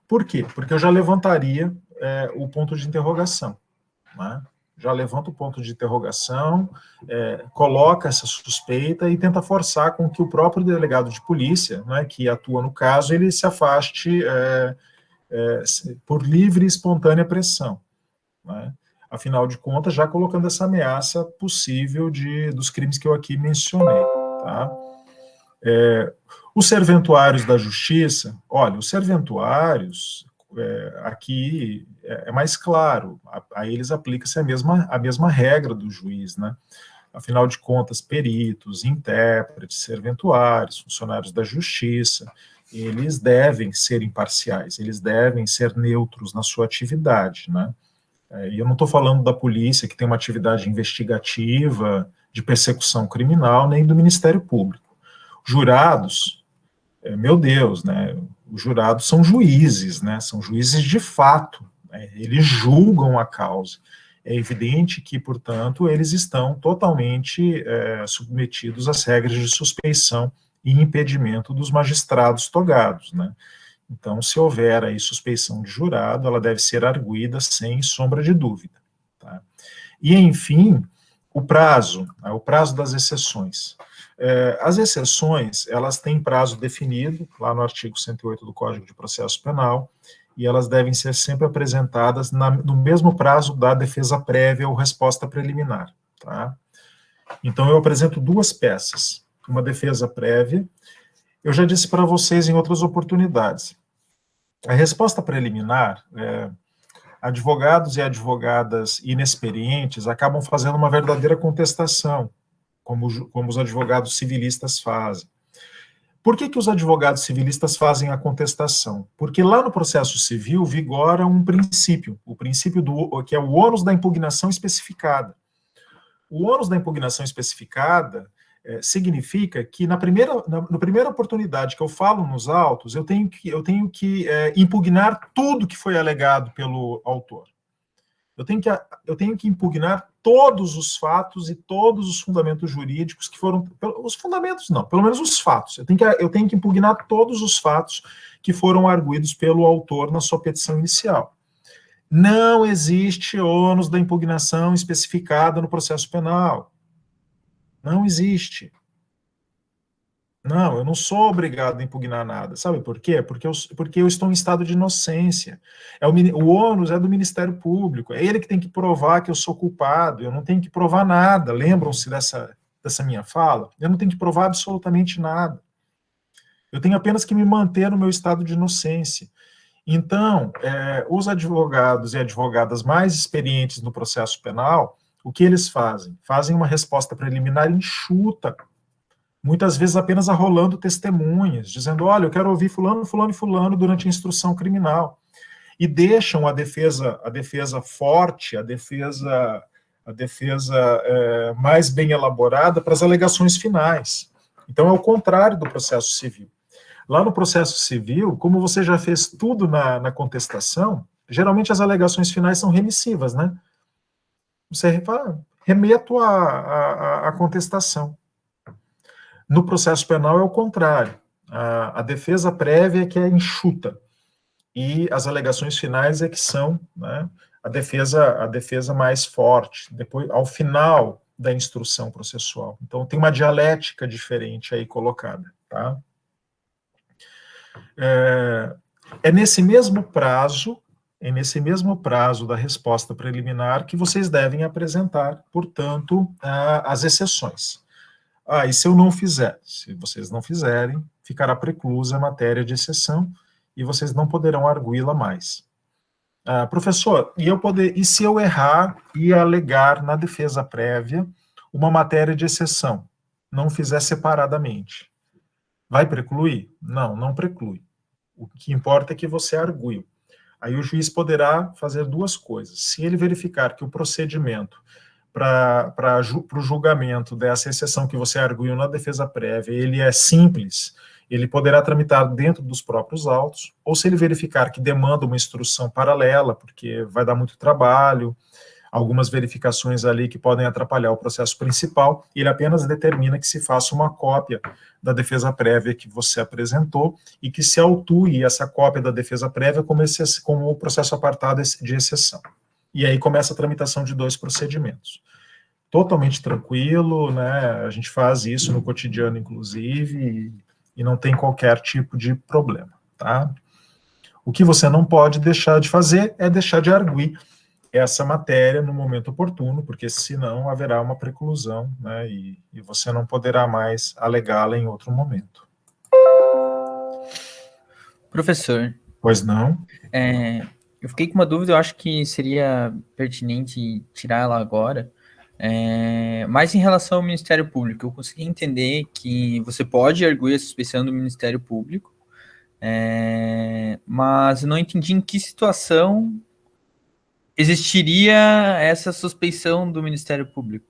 Por quê? Porque eu já levantaria o ponto de interrogação, né? Já levanta o ponto de interrogação, coloca essa suspeita e tenta forçar com que o próprio delegado de polícia, né, que atua no caso, ele se afaste por livre e espontânea pressão, né? Afinal de contas, já colocando essa ameaça possível dos crimes que eu aqui mencionei, tá? Os serventuários da justiça, olha, os serventuários, aqui é mais claro, a eles aplica-se a mesma regra do juiz, né? Afinal de contas, peritos, intérpretes, serventuários, funcionários da justiça, eles devem ser imparciais, eles devem ser neutros na sua atividade, né? E eu não estou falando da polícia, que tem uma atividade investigativa, de persecução criminal, nem do Ministério Público. Jurados, meu Deus, né? Os jurados são juízes, né? São juízes de fato, né? Eles julgam a causa. É evidente que, portanto, eles estão totalmente submetidos às regras de suspeição e impedimento dos magistrados togados, né? Então, se houver aí suspeição de jurado, ela deve ser arguída sem sombra de dúvida, tá? E, enfim, o prazo das exceções. As exceções, elas têm prazo definido, lá no artigo 108 do Código de Processo Penal, e elas devem ser sempre apresentadas no mesmo prazo da defesa prévia ou resposta preliminar, tá? Então, eu apresento 2 peças, uma defesa prévia. Eu já disse para vocês em outras oportunidades, a resposta preliminar, advogados e advogadas inexperientes acabam fazendo uma verdadeira contestação, como os advogados civilistas fazem. Por que os advogados civilistas fazem a contestação? Porque lá no processo civil vigora um princípio, o princípio que é o ônus da impugnação especificada. O ônus da impugnação especificada significa que na primeira oportunidade que eu falo nos autos, eu tenho que impugnar tudo que foi alegado pelo autor. Eu tenho que impugnar todos os fatos e todos os fundamentos jurídicos que foram, os fundamentos não, pelo menos os fatos, eu tenho que impugnar todos os fatos que foram arguidos pelo autor na sua petição inicial. Não existe ônus da impugnação especificada no processo penal. Não existe. Não, eu não sou obrigado a impugnar nada. Sabe por quê? Porque eu estou em estado de inocência. O ônus é do Ministério Público. É ele que tem que provar que eu sou culpado. Eu não tenho que provar nada. Lembram-se dessa minha fala? Eu não tenho que provar absolutamente nada. Eu tenho apenas que me manter no meu estado de inocência. Então, os advogados e advogadas mais experientes no processo penal, o que eles fazem? Fazem uma resposta preliminar enxuta, muitas vezes apenas arrolando testemunhas, dizendo, olha, eu quero ouvir fulano, fulano e fulano durante a instrução criminal. E deixam a defesa forte, a defesa mais bem elaborada para as alegações finais. Então, é o contrário do processo civil. Lá no processo civil, como você já fez tudo na contestação, geralmente as alegações finais são remissivas, né? Você remeto a contestação. No processo penal é o contrário. A defesa prévia é que é enxuta e as alegações finais é que são, né, a defesa mais forte, depois, ao final da instrução processual. Então, tem uma dialética diferente aí colocada, tá? Nesse mesmo prazo da resposta preliminar que vocês devem apresentar, portanto, as exceções. E se eu não fizer? Se vocês não fizerem, ficará preclusa a matéria de exceção e vocês não poderão arguí-la mais. Professor, e se eu errar e alegar na defesa prévia uma matéria de exceção, não fizer separadamente, vai precluir? Não, não preclui. O que importa é que você argue. Aí o juiz poderá fazer duas coisas. Se ele verificar que o procedimento para o julgamento dessa exceção que você arguiu na defesa prévia, ele é simples, ele poderá tramitar dentro dos próprios autos, ou se ele verificar que demanda uma instrução paralela, porque vai dar muito trabalho, algumas verificações ali que podem atrapalhar o processo principal, ele apenas determina que se faça uma cópia da defesa prévia que você apresentou e que se autue essa cópia da defesa prévia como o processo apartado de exceção. E aí começa a tramitação de 2 procedimentos. Totalmente tranquilo, né? A gente faz isso no cotidiano, inclusive, e não tem qualquer tipo de problema, tá? O que você não pode deixar de fazer é deixar de arguir essa matéria no momento oportuno, porque senão haverá uma preclusão, né, e você não poderá mais alegá-la em outro momento. Professor. Pois não? Eu fiquei com uma dúvida, eu acho que seria pertinente tirar ela agora, mas em relação ao Ministério Público, eu consegui entender que você pode arguir a suspeição do Ministério Público, mas eu não entendi em que situação existiria essa suspeição do Ministério Público.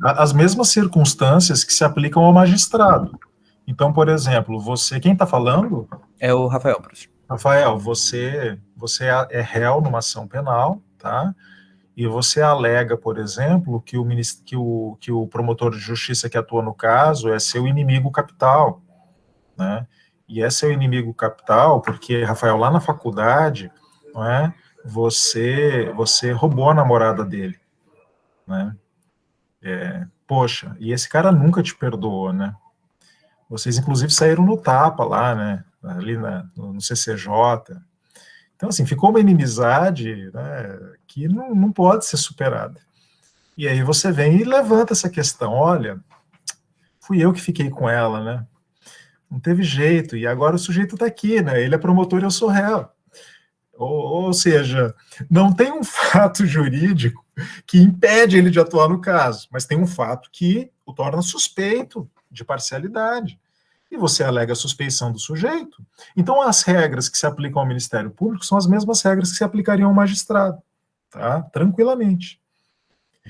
As mesmas circunstâncias que se aplicam ao magistrado. Então, por exemplo, quem está falando? É o Rafael, professor. Rafael, você é réu numa ação penal, tá? E você alega, por exemplo, que o promotor de justiça que atua no caso é seu inimigo capital, né? E é seu inimigo capital porque, Rafael, lá na faculdade, não é? Você roubou a namorada dele, né? Poxa, e esse cara nunca te perdoou, né? Vocês, inclusive, saíram no tapa lá, né? Ali no CCJ. Então, assim, ficou uma inimizade, né, que não pode ser superada. E aí você vem e levanta essa questão, olha, fui eu que fiquei com ela, né? Não teve jeito, e agora o sujeito está aqui, né? Ele é promotor e eu sou réu. Ou seja, não tem um fato jurídico que impede ele de atuar no caso, mas tem um fato que o torna suspeito de parcialidade. E você alega a suspeição do sujeito. Então, as regras que se aplicam ao Ministério Público são as mesmas regras que se aplicariam ao magistrado, tá? Tranquilamente.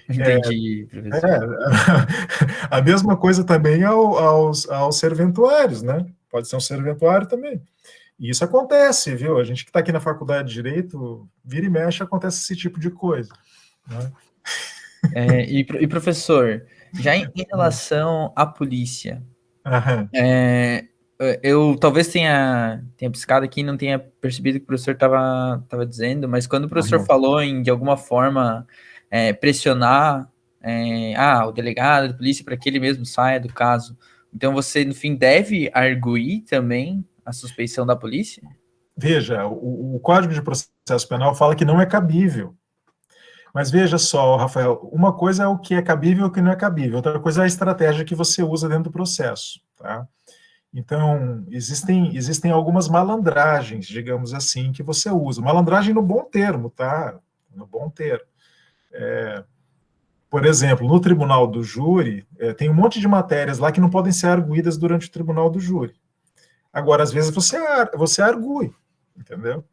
Entendi, professor. A mesma coisa também aos serventuários, né? Pode ser um serventuário também. E isso acontece, viu? A gente que está aqui na faculdade de Direito, vira e mexe, acontece esse tipo de coisa. né? E professor, já em relação à polícia, Aham. eu talvez tenha piscado aqui e não tenha percebido o que o professor estava dizendo, mas quando o professor falou em, de alguma forma, pressionar o delegado de polícia para que ele mesmo saia do caso, então você, no fim, deve arguir também a suspeição da polícia? Veja, o Código de Processo Penal fala que não é cabível. Mas veja só, Rafael, uma coisa é o que é cabível e o que não é cabível, outra coisa é a estratégia que você usa dentro do processo, tá? Então, existem algumas malandragens, digamos assim, que você usa. Malandragem no bom termo, tá? No bom termo. Por exemplo, no tribunal do júri, tem um monte de matérias lá que não podem ser arguídas durante o tribunal do júri. Agora, às vezes, você argue, entendeu?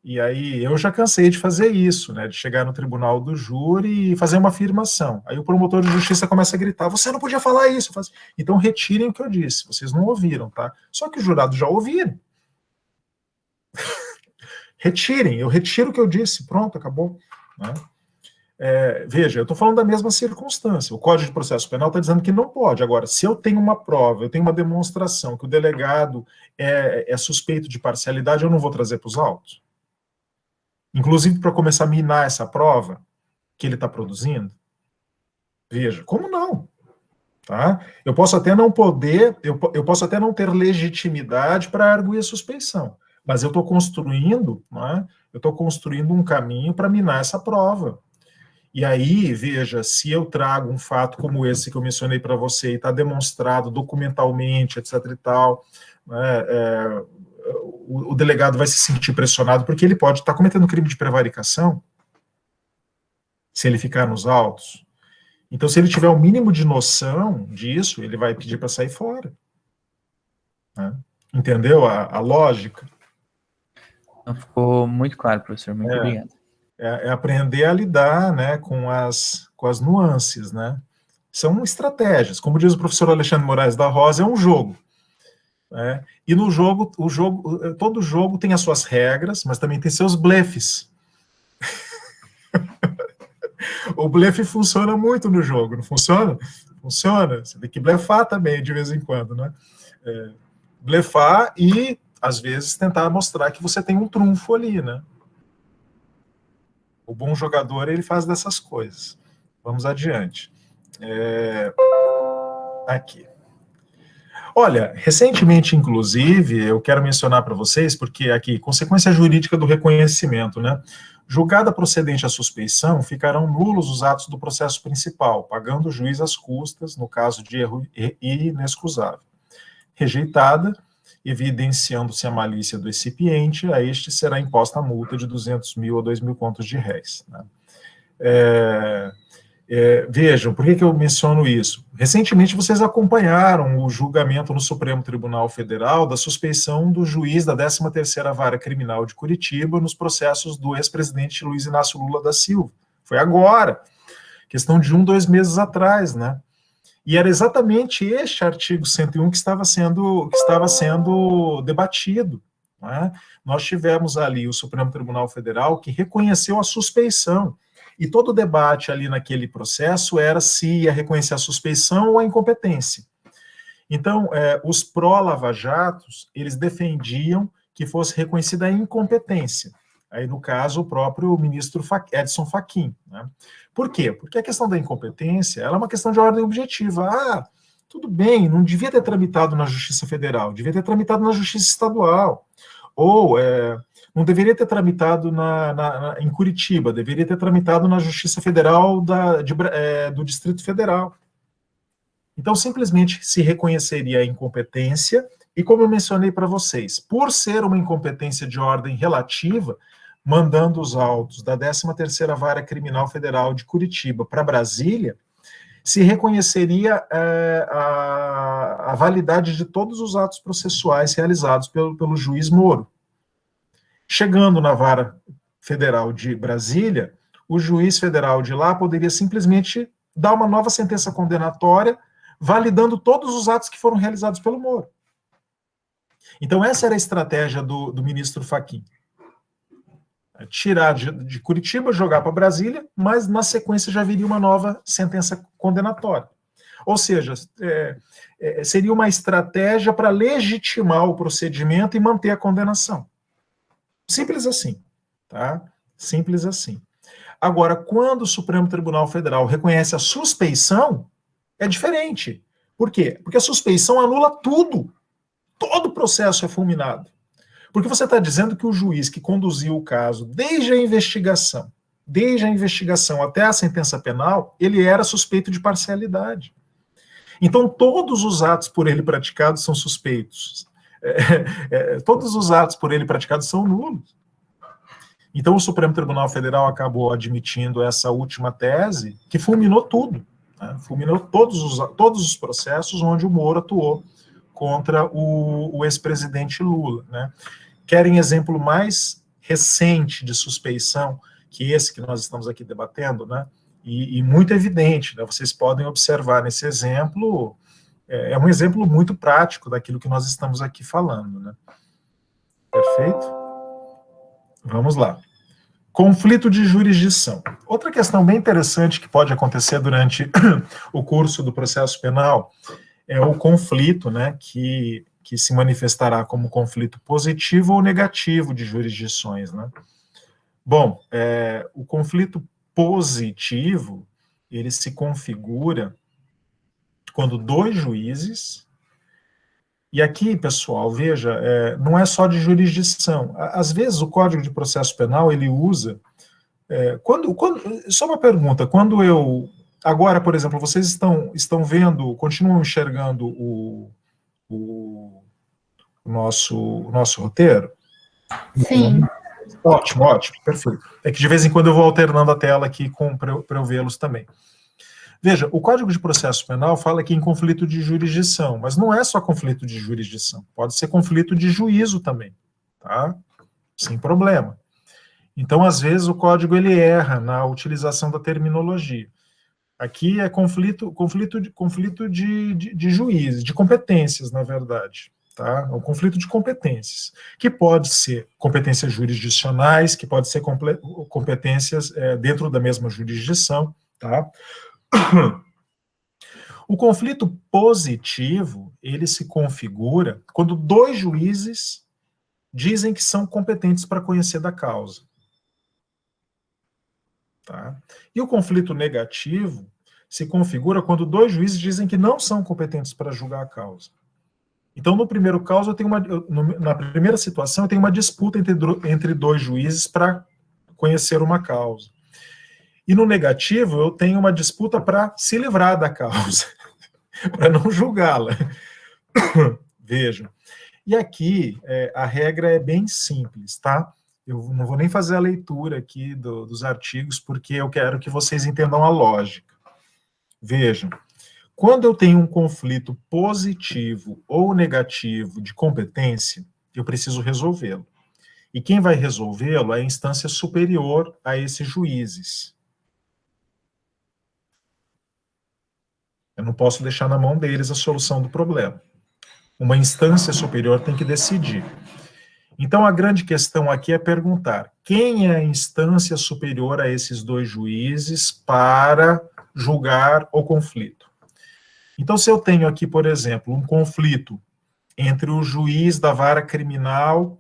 E aí, eu já cansei de fazer isso, né? De chegar no tribunal do júri e fazer uma afirmação. Aí o promotor de justiça começa a gritar, você não podia falar isso. Então, retirem o que eu disse, vocês não ouviram, tá? Só que os jurados já ouviram. Retirem, eu retiro o que eu disse, pronto, acabou. Né? Veja, eu estou falando da mesma circunstância. O Código de Processo Penal está dizendo que não pode. Agora, se eu tenho uma prova, eu tenho uma demonstração que o delegado é suspeito de parcialidade, eu não vou trazer para os autos? Inclusive para começar a minar essa prova que ele está produzindo? Veja, como não? Tá? Eu posso até não poder, eu posso até não ter legitimidade para arguir a suspeição, mas eu estou construindo, né, eu estou construindo um caminho para minar essa prova. E aí, veja, se eu trago um fato como esse que eu mencionei para você e está demonstrado documentalmente, etc. e tal, né, o delegado vai se sentir pressionado porque ele pode estar cometendo crime de prevaricação se ele ficar nos autos. Então, se ele tiver o mínimo de noção disso, ele vai pedir para sair fora. Né? Entendeu a lógica? Ficou muito claro, professor. Muito obrigado. É aprender a lidar, né, com as nuances, né? São estratégias. Como diz o professor Alexandre Moraes da Rosa, é um jogo. Né? E no jogo, todo jogo tem as suas regras, mas também tem seus blefes. O blefe funciona muito no jogo, não funciona? Funciona. Você tem que blefar também, de vez em quando, né? Blefar e, às vezes, tentar mostrar que você tem um trunfo ali, né? O bom jogador, ele faz dessas coisas. Vamos adiante. Aqui. Olha, recentemente, inclusive, eu quero mencionar para vocês, porque aqui, consequência jurídica do reconhecimento, né? Julgada procedente a suspeição, ficarão nulos os atos do processo principal, pagando o juiz as custas, no caso de erro inexcusável. Rejeitada, evidenciando-se a malícia do recipiente, a este será imposta a multa de 200 mil a 2 mil contos de réis. Né? Vejam, por que eu menciono isso? Recentemente vocês acompanharam o julgamento no Supremo Tribunal Federal da suspeição do juiz da 13ª Vara Criminal de Curitiba nos processos do ex-presidente Luiz Inácio Lula da Silva. Foi agora, questão de 2 meses atrás, né? E era exatamente este artigo 101 que estava sendo debatido. Né? Nós tivemos ali o Supremo Tribunal Federal que reconheceu a suspeição. E todo o debate ali naquele processo era se ia reconhecer a suspeição ou a incompetência. Então, os pró-lava-jatos, eles defendiam que fosse reconhecida a incompetência. Aí, no caso, o próprio ministro Edson Fachin. Né? Por quê? Porque a questão da incompetência ela é uma questão de ordem objetiva. Tudo bem, não devia ter tramitado na Justiça Federal, devia ter tramitado na Justiça Estadual. Ou não deveria ter tramitado em Curitiba, deveria ter tramitado na Justiça Federal do Distrito Federal. Então, simplesmente se reconheceria a incompetência, e como eu mencionei para vocês, por ser uma incompetência de ordem relativa, mandando os autos da 13ª Vara Criminal Federal de Curitiba para Brasília, se reconheceria a validade de todos os atos processuais realizados pelo juiz Moro. Chegando na Vara Federal de Brasília, o juiz federal de lá poderia simplesmente dar uma nova sentença condenatória, validando todos os atos que foram realizados pelo Moro. Então, essa era a estratégia do ministro Fachin. tirar de Curitiba, jogar para Brasília, mas na sequência já viria uma nova sentença condenatória. Ou seja, seria uma estratégia para legitimar o procedimento e manter a condenação. Simples assim, tá? Simples assim. Agora, quando o Supremo Tribunal Federal reconhece a suspeição, é diferente. Por quê? Porque a suspeição anula tudo. Todo o processo é fulminado. Porque você está dizendo que o juiz que conduziu o caso desde a investigação até a sentença penal, ele era suspeito de parcialidade. Então, todos os atos por ele praticados são suspeitos. Todos os atos por ele praticados são nulos. Então, o Supremo Tribunal Federal acabou admitindo essa última tese, que fulminou tudo. Né? Fulminou todos os processos onde o Moro atuou contra o ex-presidente Lula. Né? Querem exemplo mais recente de suspeição que esse que nós estamos aqui debatendo, né? E muito evidente, né? Vocês podem observar nesse exemplo, é um exemplo muito prático daquilo que nós estamos aqui falando. Né? Perfeito? Vamos lá. Conflito de jurisdição. Outra questão bem interessante que pode acontecer durante o curso do processo penal é o conflito, né, que se manifestará como conflito positivo ou negativo de jurisdições. Né? Bom, o conflito positivo, ele se configura quando dois juízes, e aqui, pessoal, veja, não é só de jurisdição. Às vezes o Código de Processo Penal, ele usa... só uma pergunta, quando eu... Agora, por exemplo, vocês estão vendo, continuam enxergando o nosso roteiro? Sim. Ótimo, perfeito. É que de vez em quando eu vou alternando a tela aqui para eu vê-los também. Veja, o Código de Processo Penal fala aqui em conflito de jurisdição, mas não é só conflito de jurisdição, pode ser conflito de juízo também, tá? Sem problema. Então, às vezes, o Código ele erra na utilização da terminologia. Aqui é conflito de juízes, de competências, na verdade. Tá? É um conflito de competências, que pode ser competências jurisdicionais, que pode ser competências dentro da mesma jurisdição. Tá? O conflito positivo, ele se configura quando dois juízes dizem que são competentes para conhecer da causa. Tá? E o conflito negativo se configura quando dois juízes dizem que não são competentes para julgar a causa. Então, no primeiro caso, na primeira situação, eu tenho uma disputa entre dois juízes para conhecer uma causa. E no negativo, eu tenho uma disputa para se livrar da causa, para não julgá-la. Vejam. E aqui, a regra é bem simples, tá? Eu não vou nem fazer a leitura aqui dos artigos, porque eu quero que vocês entendam a lógica. Vejam. Quando eu tenho um conflito positivo ou negativo de competência, eu preciso resolvê-lo. E quem vai resolvê-lo é a instância superior a esses juízes. Eu não posso deixar na mão deles a solução do problema. Uma instância superior tem que decidir. Então, a grande questão aqui é perguntar: quem é a instância superior a esses dois juízes para julgar o conflito? Então, se eu tenho aqui, por exemplo, um conflito entre o juiz da vara criminal,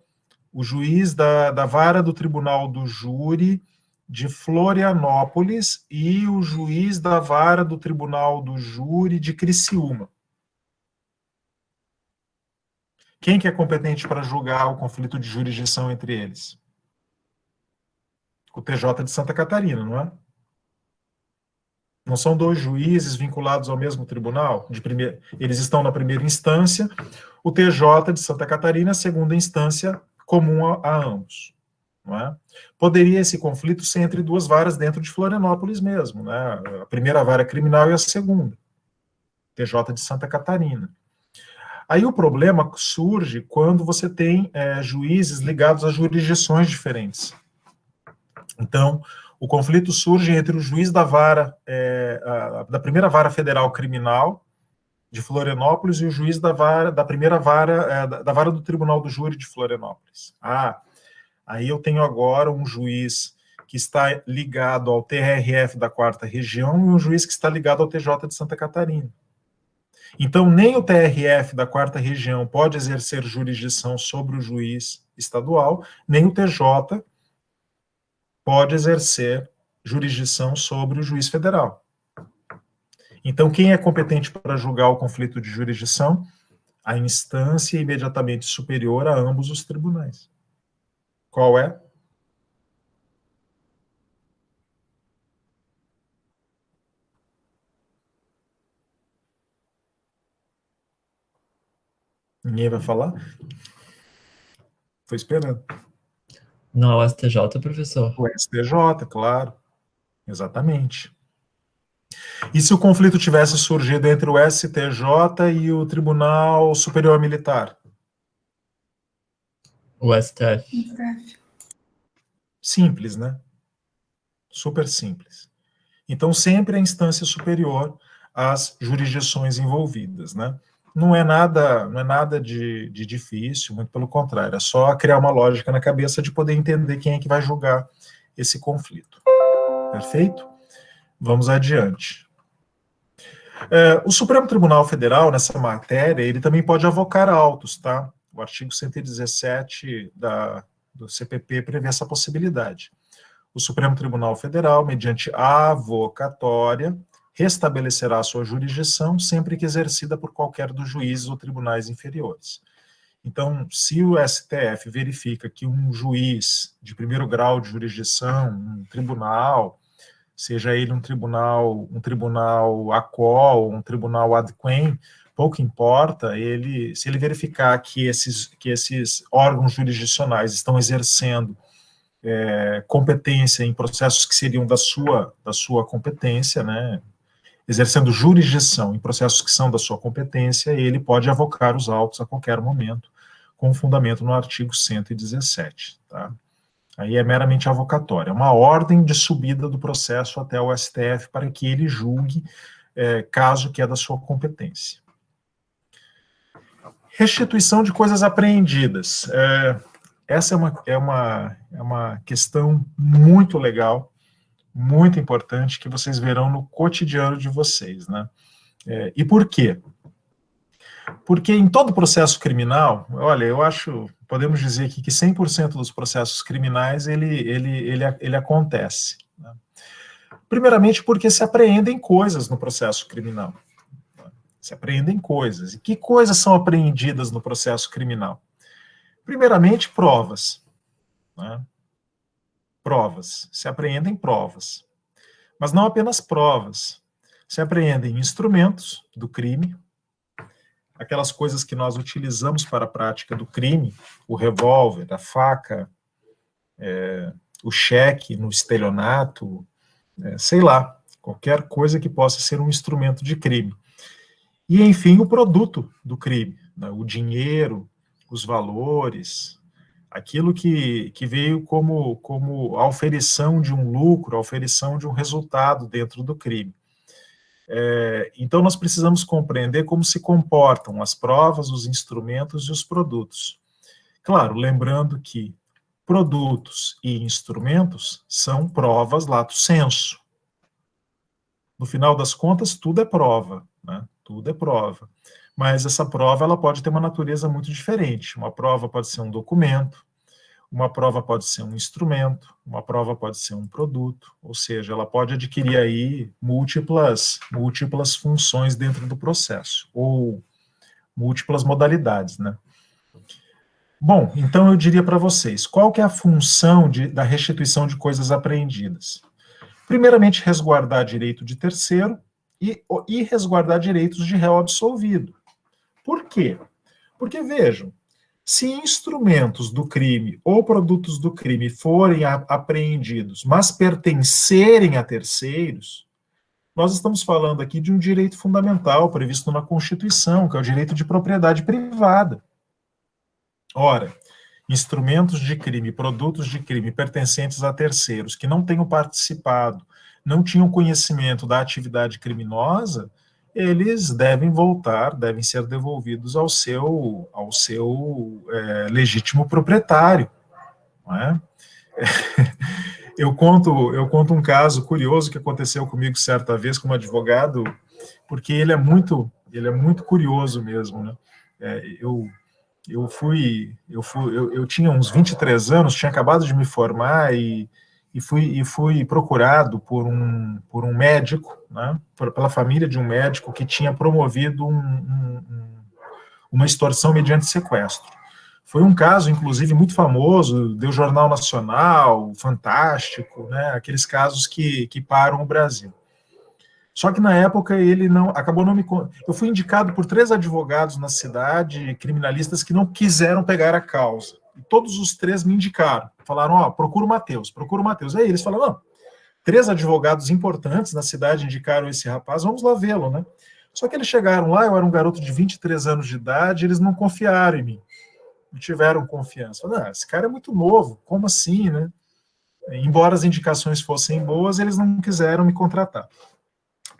o juiz da vara do tribunal do júri de Florianópolis e o juiz da vara do tribunal do júri de Criciúma. Quem que é competente para julgar o conflito de jurisdição entre eles? O TJ de Santa Catarina, não é? Não são dois juízes vinculados ao mesmo tribunal? Eles estão na primeira instância, o TJ de Santa Catarina, a segunda instância comum a ambos. Não é? Poderia esse conflito ser entre duas varas dentro de Florianópolis mesmo, né? A primeira vara criminal e a segunda, TJ de Santa Catarina. Aí o problema surge quando você tem juízes ligados a jurisdições diferentes. Então, o conflito surge entre o juiz da vara, da primeira vara federal criminal de Florianópolis e o juiz da primeira vara, da vara do Tribunal do Júri de Florianópolis. Aí eu tenho agora um juiz que está ligado ao TRF da 4ª Região e um juiz que está ligado ao TJ de Santa Catarina. Então, nem o TRF da 4ª Região pode exercer jurisdição sobre o juiz estadual, nem o TJ pode exercer jurisdição sobre o juiz federal. Então, quem é competente para julgar o conflito de jurisdição? A instância imediatamente superior a ambos os tribunais. Qual é? Ninguém vai falar? Estou esperando. Não, o STJ, professor. O STJ, claro. Exatamente. E se o conflito tivesse surgido entre o STJ e o Tribunal Superior Militar? O STF. Simples, né? Super simples. Então, sempre a instância superior às jurisdições envolvidas, né? Não é nada de difícil, muito pelo contrário, é só criar uma lógica na cabeça de poder entender quem é que vai julgar esse conflito. Perfeito? Vamos adiante. O Supremo Tribunal Federal, nessa matéria, ele também pode avocar autos, tá? O artigo 117 do CPP prevê essa possibilidade. O Supremo Tribunal Federal, mediante avocatória, restabelecerá sua jurisdição sempre que exercida por qualquer dos juízes ou tribunais inferiores. Então, se o STF verifica que um juiz de primeiro grau de jurisdição, um tribunal, seja ele um tribunal ACOL, um tribunal ad quem, pouco importa, se ele verificar que esses órgãos jurisdicionais estão exercendo competência em processos que seriam da sua competência, né, exercendo jurisdição em processos que são da sua competência, ele pode avocar os autos a qualquer momento, com fundamento no artigo 117, tá? Aí é meramente avocatória, é uma ordem de subida do processo até o STF para que ele julgue caso que é da sua competência. Restituição de coisas apreendidas. Essa é uma questão muito legal, muito importante, que vocês verão no cotidiano de vocês, né? E por quê? Porque em todo processo criminal, olha, eu acho, podemos dizer aqui que 100% dos processos criminais, ele acontece, né? Primeiramente porque se apreendem coisas no processo criminal. Se apreendem coisas. E que coisas são apreendidas no processo criminal? Primeiramente, provas, né? Provas. Se apreendem provas. Mas não apenas provas. Se apreendem instrumentos do crime, aquelas coisas que nós utilizamos para a prática do crime, o revólver, a faca, o cheque no estelionato, sei lá, qualquer coisa que possa ser um instrumento de crime. E, enfim, o produto do crime, né, o dinheiro, os valores, aquilo que veio como a oferição de um lucro, a oferição de um resultado dentro do crime. Então, nós precisamos compreender como se comportam as provas, os instrumentos e os produtos. Claro, lembrando que produtos e instrumentos são provas lato sensu. No final das contas, tudo é prova, né? Tudo é prova. Mas essa prova ela pode ter uma natureza muito diferente. Uma prova pode ser um documento, uma prova pode ser um instrumento, uma prova pode ser um produto, ou seja, ela pode adquirir aí múltiplas funções dentro do processo, ou múltiplas modalidades, né? Bom, então eu diria para vocês, qual que é a função da restituição de coisas apreendidas? Primeiramente, resguardar direito de terceiro e resguardar direitos de réu absolvido. Por quê? Porque, vejam, se instrumentos do crime ou produtos do crime forem apreendidos, mas pertencerem a terceiros, nós estamos falando aqui de um direito fundamental previsto na Constituição, que é o direito de propriedade privada. Ora, instrumentos de crime, produtos de crime pertencentes a terceiros que não tenham participado, não tinham conhecimento da atividade criminosa, eles devem ser devolvidos ao seu legítimo proprietário. não é? Eu conto um caso curioso que aconteceu comigo certa vez como advogado, porque ele é muito curioso mesmo, né? Eu tinha uns 23 anos, tinha acabado de me formar e fui procurado por um médico, né, pela família de um médico que tinha promovido uma extorsão mediante sequestro. Foi um caso, inclusive, muito famoso, deu Jornal Nacional, Fantástico, né, aqueles casos que param o Brasil. Só que na época ele acabou não me... Eu fui indicado por 3 advogados na cidade, criminalistas, que não quiseram pegar a causa. E todos os 3 me indicaram. Falaram, procura o Matheus, procura o Matheus. Aí eles falaram, não, 3 advogados importantes na cidade indicaram esse rapaz, vamos lá vê-lo, né? Só que eles chegaram lá, eu era um garoto de 23 anos de idade, eles não confiaram em mim. Não tiveram confiança. Falaram, esse cara é muito novo, como assim, né? Embora as indicações fossem boas, eles não quiseram me contratar.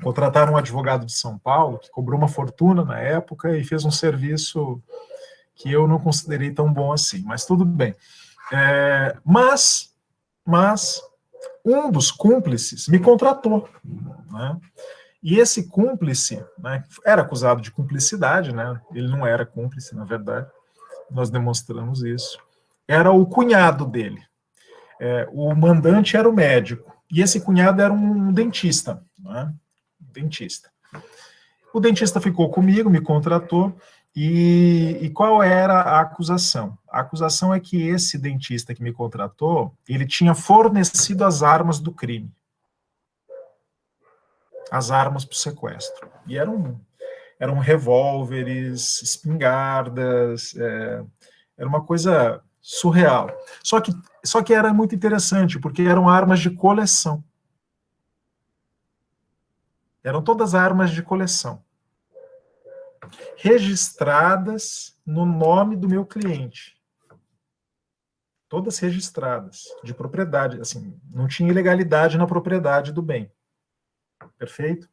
Contrataram um advogado de São Paulo, que cobrou uma fortuna na época e fez um serviço que eu não considerei tão bom assim, mas tudo bem. Mas um dos cúmplices me contratou, né? E esse cúmplice, né, era acusado de cumplicidade, né? Ele não era cúmplice, na verdade, nós demonstramos isso. Era o cunhado dele. O mandante era o médico, e esse cunhado era um dentista, né? O dentista ficou comigo, me contratou, e qual era a acusação? A acusação é que esse dentista que me contratou, ele tinha fornecido as armas do crime. As armas para o sequestro. E eram revólveres, espingardas, era uma coisa surreal. Só que era muito interessante, porque eram armas de coleção. Eram todas armas de coleção, registradas no nome do meu cliente. Todas registradas, de propriedade, assim, não tinha ilegalidade na propriedade do bem. Perfeito?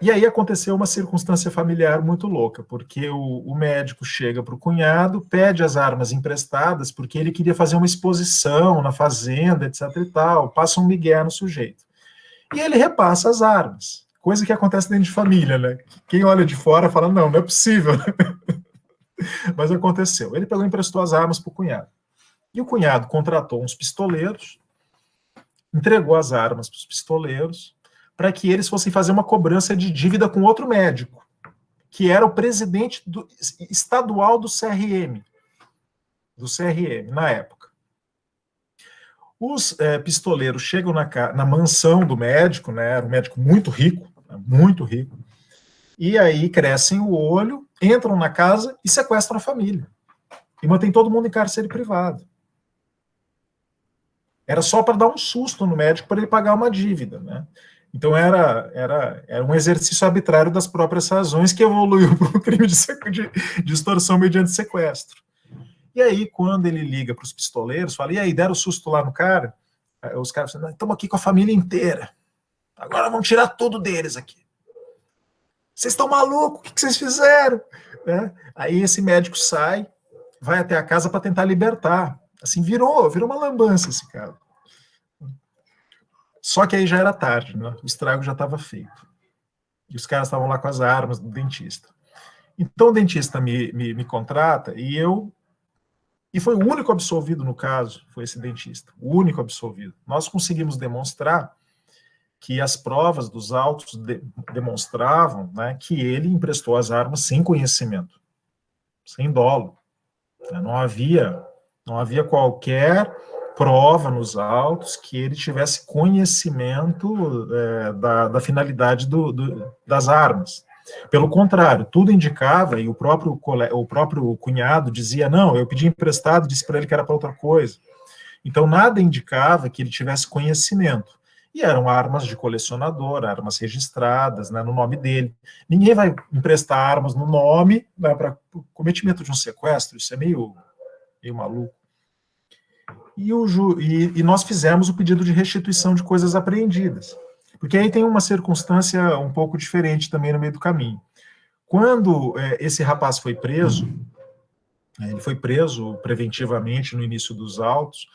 E aí aconteceu uma circunstância familiar muito louca, porque o médico chega para o cunhado, pede as armas emprestadas, porque ele queria fazer uma exposição na fazenda, etc e tal, passa um migué no sujeito. E ele repassa as armas, coisa que acontece dentro de família, né? Quem olha de fora fala, não é possível. Mas aconteceu. Ele pegou e emprestou as armas para o cunhado. E o cunhado contratou uns pistoleiros, entregou as armas para os pistoleiros, para que eles fossem fazer uma cobrança de dívida com outro médico, que era o presidente estadual do CRM na época. Os pistoleiros chegam na mansão do médico, né, era um médico muito rico, e aí crescem o olho, entram na casa e sequestram a família. E mantém todo mundo em cárcere privado. Era só para dar um susto no médico para ele pagar uma dívida, né? Então era um exercício arbitrário das próprias razões que evoluiu para um crime de extorsão mediante sequestro. E aí, quando ele liga para os pistoleiros, fala, e aí, deram susto lá no cara? Aí os caras falam, estamos aqui com a família inteira. Agora vamos tirar tudo deles aqui. Vocês estão malucos? O que vocês fizeram? Aí esse médico sai, vai até a casa para tentar libertar. Assim, virou uma lambança esse cara. Só que aí já era tarde, né? O estrago já estava feito. E os caras estavam lá com as armas do dentista. Então o dentista me contrata e foi o único absolvido no caso, foi esse dentista, o único absolvido. Nós conseguimos demonstrar que as provas dos autos demonstravam, né, que ele emprestou as armas sem conhecimento, sem dolo. Não havia qualquer prova nos autos que ele tivesse conhecimento da finalidade das armas. Pelo contrário, tudo indicava, e o próprio cunhado dizia, não, eu pedi emprestado, disse para ele que era para outra coisa. Então, nada indicava que ele tivesse conhecimento. E eram armas de colecionador, armas registradas, né, no nome dele. Ninguém vai emprestar armas no nome, né, para cometimento de um sequestro, isso é meio maluco. E nós fizemos o pedido de restituição de coisas apreendidas. Porque aí tem uma circunstância um pouco diferente também no meio do caminho. Quando esse rapaz foi preso, Ele foi preso preventivamente no início dos autos,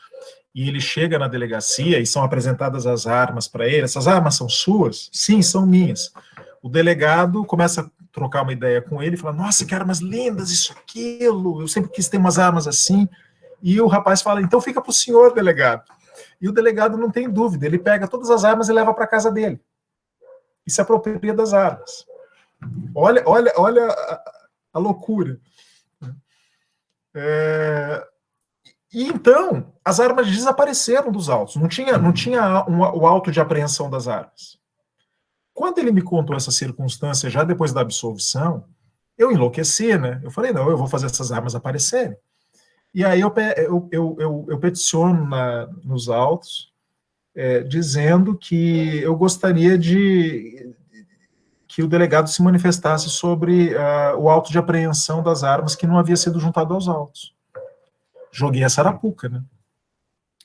e ele chega na delegacia e são apresentadas as armas para ele. Essas armas são suas? Sim, são minhas. O delegado começa a trocar uma ideia com ele e fala, nossa, que armas lindas, isso, aquilo, eu sempre quis ter umas armas assim. E o rapaz fala, então fica para o senhor, delegado. E o delegado não tem dúvida, ele pega todas as armas e leva para a casa dele. E se apropria das armas. Olha a loucura. E então, as armas desapareceram dos autos. Não tinha o auto de apreensão das armas. Quando ele me contou essa circunstância, já depois da absolvição, eu enlouqueci, né? Eu falei, não, eu vou fazer essas armas aparecerem. E aí eu peticiono nos autos, dizendo que eu gostaria que o delegado se manifestasse sobre o auto de apreensão das armas que não havia sido juntado aos autos. Joguei essa arapuca, né?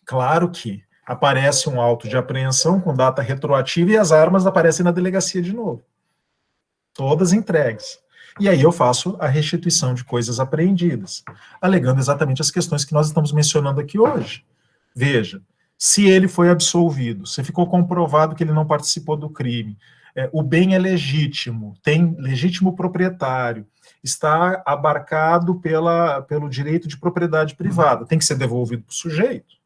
Claro que aparece um auto de apreensão com data retroativa e as armas aparecem na delegacia de novo. Todas entregues. E aí eu faço a restituição de coisas apreendidas, alegando exatamente as questões que nós estamos mencionando aqui hoje. Veja, se ele foi absolvido, se ficou comprovado que ele não participou do crime, o bem é legítimo, tem legítimo proprietário, está abarcado pelo direito de propriedade privada, tem que ser devolvido para o sujeito.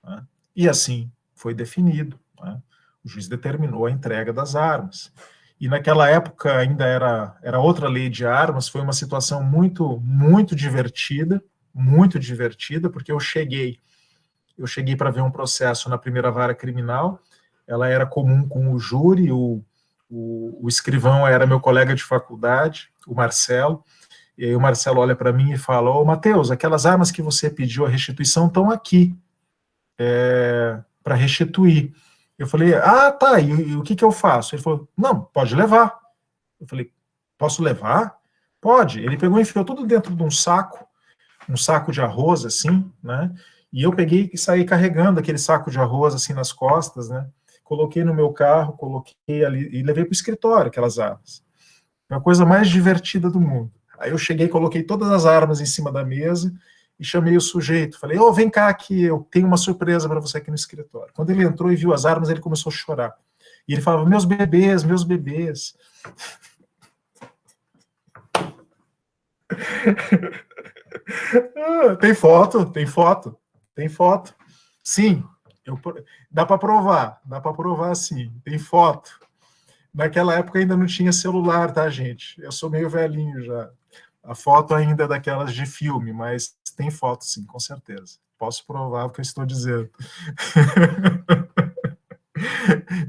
Né? E assim foi definido. Né? O juiz determinou a entrega das armas. E naquela época ainda era outra lei de armas, foi uma situação muito, muito divertida, porque eu cheguei para ver um processo na primeira vara criminal, ela era comum com o júri, o escrivão era meu colega de faculdade, o Marcelo, e aí o Marcelo olha para mim e fala, ô Matheus, aquelas armas que você pediu a restituição estão aqui, para restituir. Eu falei, tá, e o que eu faço? Ele falou, não, pode levar. Eu falei, posso levar? Pode. Ele pegou e enfiou tudo dentro de um saco de arroz, assim, né? E eu peguei e saí carregando aquele saco de arroz, assim, nas costas, né? Coloquei no meu carro, coloquei ali, e levei para o escritório aquelas armas. Foi a coisa mais divertida do mundo. Aí eu cheguei, coloquei todas as armas em cima da mesa, e chamei o sujeito, falei, vem cá aqui, eu tenho uma surpresa para você aqui no escritório. Quando ele entrou e viu as armas, ele começou a chorar. E ele falava, meus bebês. Tem foto. Sim, dá para provar sim, tem foto. Naquela época ainda não tinha celular, tá, gente? Eu sou meio velhinho já. A foto ainda é daquelas de filme, mas tem foto sim, com certeza. Posso provar o que eu estou dizendo.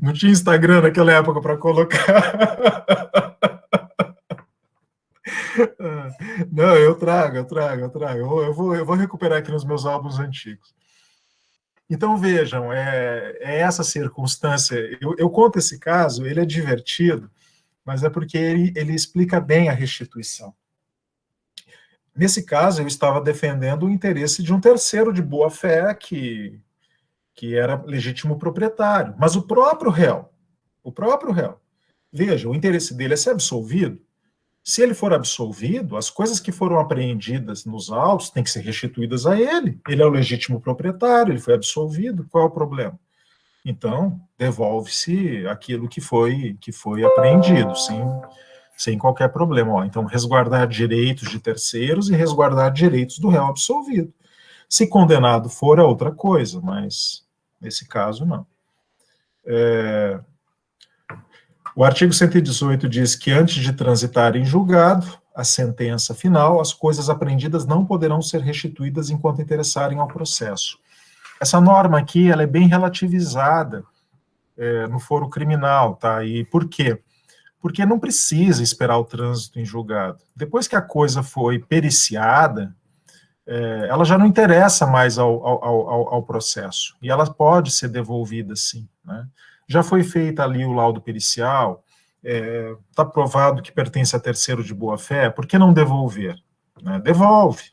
Não tinha Instagram naquela época para colocar. Não, eu trago. Eu vou recuperar aqui nos meus álbuns antigos. Então, vejam, é essa circunstância. Eu conto esse caso, ele é divertido, mas é porque ele explica bem a restituição. Nesse caso, eu estava defendendo o interesse de um terceiro de boa-fé que era legítimo proprietário, mas o próprio réu, veja, o interesse dele é ser absolvido. Se ele for absolvido, as coisas que foram apreendidas nos autos têm que ser restituídas a ele. Ele é o legítimo proprietário, ele foi absolvido, qual é o problema? Então, devolve-se aquilo que foi apreendido, sem qualquer problema. Então, resguardar direitos de terceiros e resguardar direitos do réu absolvido. Se condenado for, é outra coisa, mas nesse caso, não. O artigo 118 diz que antes de transitar em julgado, a sentença final, as coisas apreendidas não poderão ser restituídas enquanto interessarem ao processo. Essa norma aqui, ela é bem relativizada no foro criminal, tá? E por quê? Porque não precisa esperar o trânsito em julgado. Depois que a coisa foi periciada, ela já não interessa mais ao processo, e ela pode ser devolvida, sim, né? Já foi feita ali o laudo pericial, está provado que pertence a terceiro de boa-fé, por que não devolver? Né? Devolve.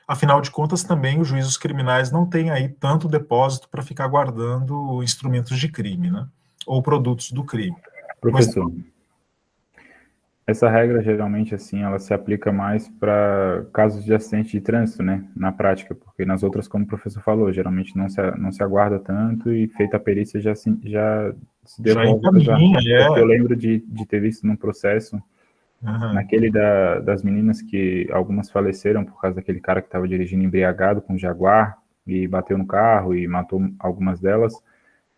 Afinal de contas, também os juízos criminais não têm aí tanto depósito para ficar guardando instrumentos de crime, né? Ou produtos do crime. Professor, Essa regra, geralmente, assim, ela se aplica mais para casos de acidente de trânsito, né, na prática, porque nas outras, como o professor falou, geralmente não se aguarda tanto e feita a perícia já se Já devolve para já. encaminha, Porque eu lembro de ter visto num processo, Uhum. naquele das meninas que algumas faleceram por causa daquele cara que estava dirigindo embriagado com Jaguar e bateu no carro e matou algumas delas.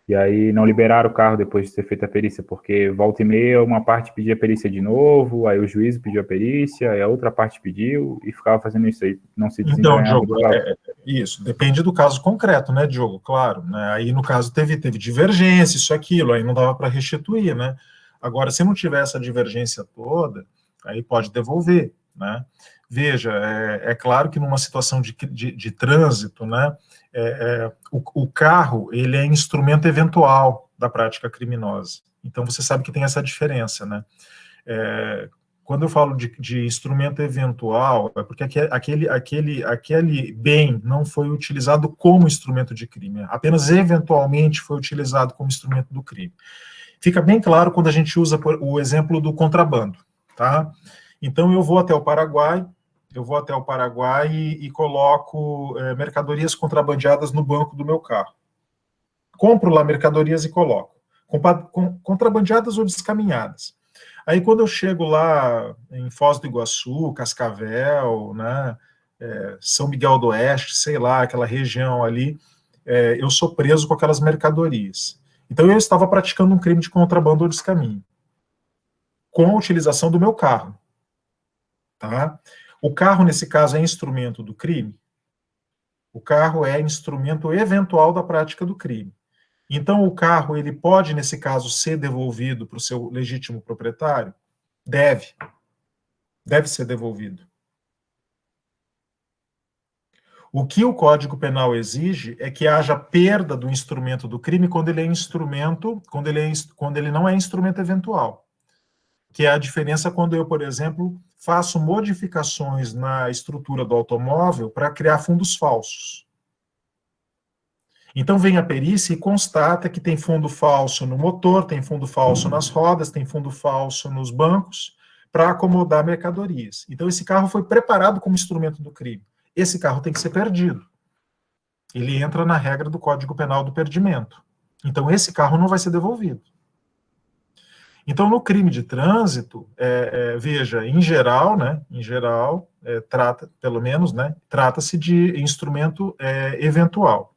E aí não liberaram o carro depois de ter feito a perícia, porque volta e meia uma parte pedia a perícia de novo, aí o juiz pediu a perícia, aí a outra parte pediu, e ficava fazendo isso aí, não se Então, desembanhava Diogo, do lado. isso, depende do caso concreto, né, Diogo? Claro, né? Aí no caso teve divergência, isso, aquilo, aí não dava para restituir, né? Agora, se não tiver essa divergência toda, aí pode devolver, né? Veja, é claro que numa situação de trânsito, né, o carro, ele é instrumento eventual da prática criminosa. Então, você sabe que tem essa diferença, né? Quando eu falo de instrumento eventual, é porque aquele bem não foi utilizado como instrumento de crime, apenas eventualmente foi utilizado como instrumento do crime. Fica bem claro quando a gente usa o exemplo do contrabando, tá? Então, eu vou até o Paraguai e coloco mercadorias contrabandeadas no banco do meu carro. Compro lá mercadorias e coloco. Contrabandeadas ou descaminhadas. Aí, quando eu chego lá em Foz do Iguaçu, Cascavel, né, São Miguel do Oeste, sei lá, aquela região ali, eu sou preso com aquelas mercadorias. Então, eu estava praticando um crime de contrabando ou descaminho, com a utilização do meu carro. Tá? O carro, nesse caso, é instrumento do crime? O carro é instrumento eventual da prática do crime. Então, o carro, ele pode, nesse caso, ser devolvido para o seu legítimo proprietário? Deve ser devolvido. O que o Código Penal exige é que haja perda do instrumento do crime quando ele não é instrumento eventual. Que é a diferença quando eu, por exemplo, faço modificações na estrutura do automóvel para criar fundos falsos. Então vem a perícia e constata que tem fundo falso no motor, tem fundo falso nas rodas, tem fundo falso nos bancos, para acomodar mercadorias. Então esse carro foi preparado como instrumento do crime. Esse carro tem que ser perdido. Ele entra na regra do Código Penal do perdimento. Então esse carro não vai ser devolvido. Então, no crime de trânsito, veja, em geral, trata-se de instrumento eventual,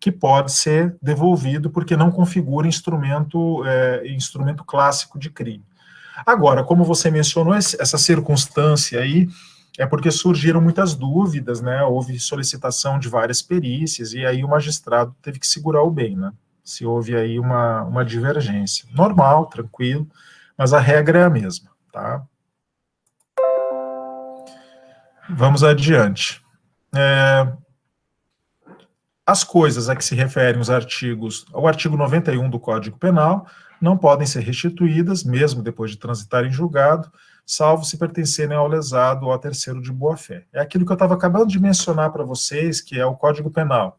que pode ser devolvido porque não configura instrumento clássico de crime. Agora, como você mencionou, essa circunstância aí, é porque surgiram muitas dúvidas, né? Houve solicitação de várias perícias, e aí o magistrado teve que segurar o bem, né? Se houve aí uma divergência. Normal, tranquilo, mas a regra é a mesma, tá? Vamos adiante. As coisas a que se referem os artigos, ao artigo 91 do Código Penal, não podem ser restituídas, mesmo depois de transitar em julgado, salvo se pertencerem ao lesado ou a terceiro de boa-fé. É aquilo que eu estava acabando de mencionar para vocês, que é o Código Penal.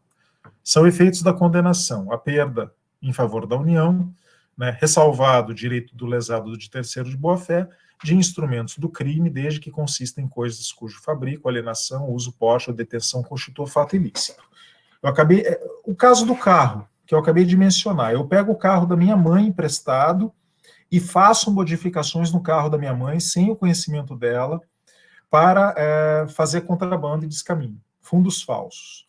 São efeitos da condenação, a perda em favor da União, né, ressalvado o direito do lesado de terceiro de boa-fé, de instrumentos do crime, desde que consistem em coisas cujo fabrico, alienação, uso, porte ou detenção constitua fato ilícito. O caso do carro, que eu acabei de mencionar, eu pego o carro da minha mãe emprestado e faço modificações no carro da minha mãe, sem o conhecimento dela, para fazer contrabando e descaminho, fundos falsos.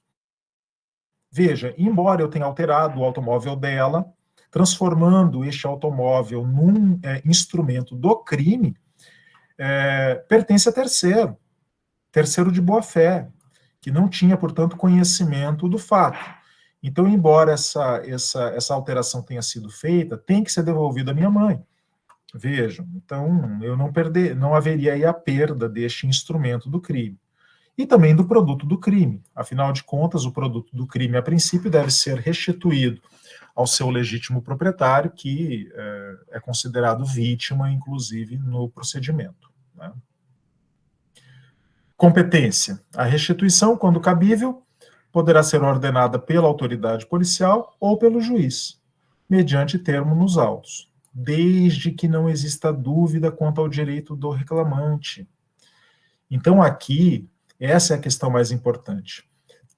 Veja, embora eu tenha alterado o automóvel dela, transformando este automóvel num instrumento do crime, pertence a terceiro de boa-fé, que não tinha, portanto, conhecimento do fato. Então, embora essa alteração tenha sido feita, tem que ser devolvido à minha mãe. Vejam, então, não haveria aí a perda deste instrumento do crime. E também do produto do crime. Afinal de contas, o produto do crime, a princípio, deve ser restituído ao seu legítimo proprietário, que é considerado vítima, inclusive, no procedimento, né? Competência. A restituição, quando cabível, poderá ser ordenada pela autoridade policial ou pelo juiz, mediante termo nos autos. desde que não exista dúvida quanto ao direito do reclamante. Então, aqui, essa é a questão mais importante.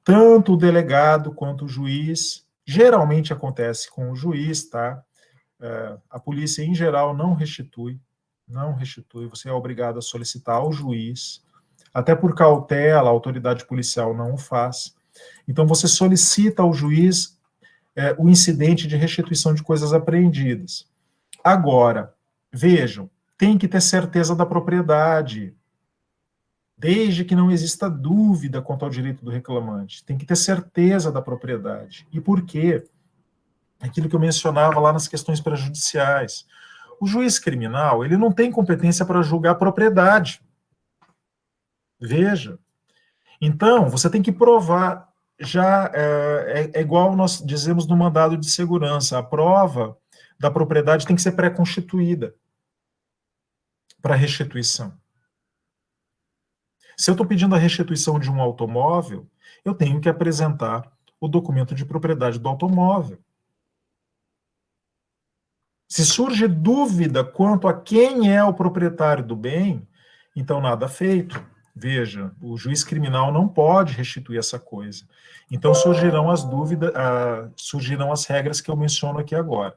Tanto o delegado quanto o juiz, geralmente acontece com o juiz, tá? A polícia, em geral, não restitui, você é obrigado a solicitar ao juiz, até por cautela, a autoridade policial não o faz. Então, você solicita ao juiz o incidente de restituição de coisas apreendidas. Agora, vejam, tem que ter certeza da propriedade, desde que não exista dúvida quanto ao direito do reclamante. Tem que ter certeza da propriedade. E por quê? Aquilo que eu mencionava lá nas questões prejudiciais. O juiz criminal, ele não tem competência para julgar a propriedade. Veja. Então, você tem que provar. Já é igual nós dizemos no mandado de segurança, a prova da propriedade tem que ser pré-constituída para restituição. Se eu estou pedindo a restituição de um automóvel, eu tenho que apresentar o documento de propriedade do automóvel. Se surge dúvida quanto a quem é o proprietário do bem, então nada feito. Veja, o juiz criminal não pode restituir essa coisa. Então surgirão as dúvidas, surgirão as regras que eu menciono aqui agora.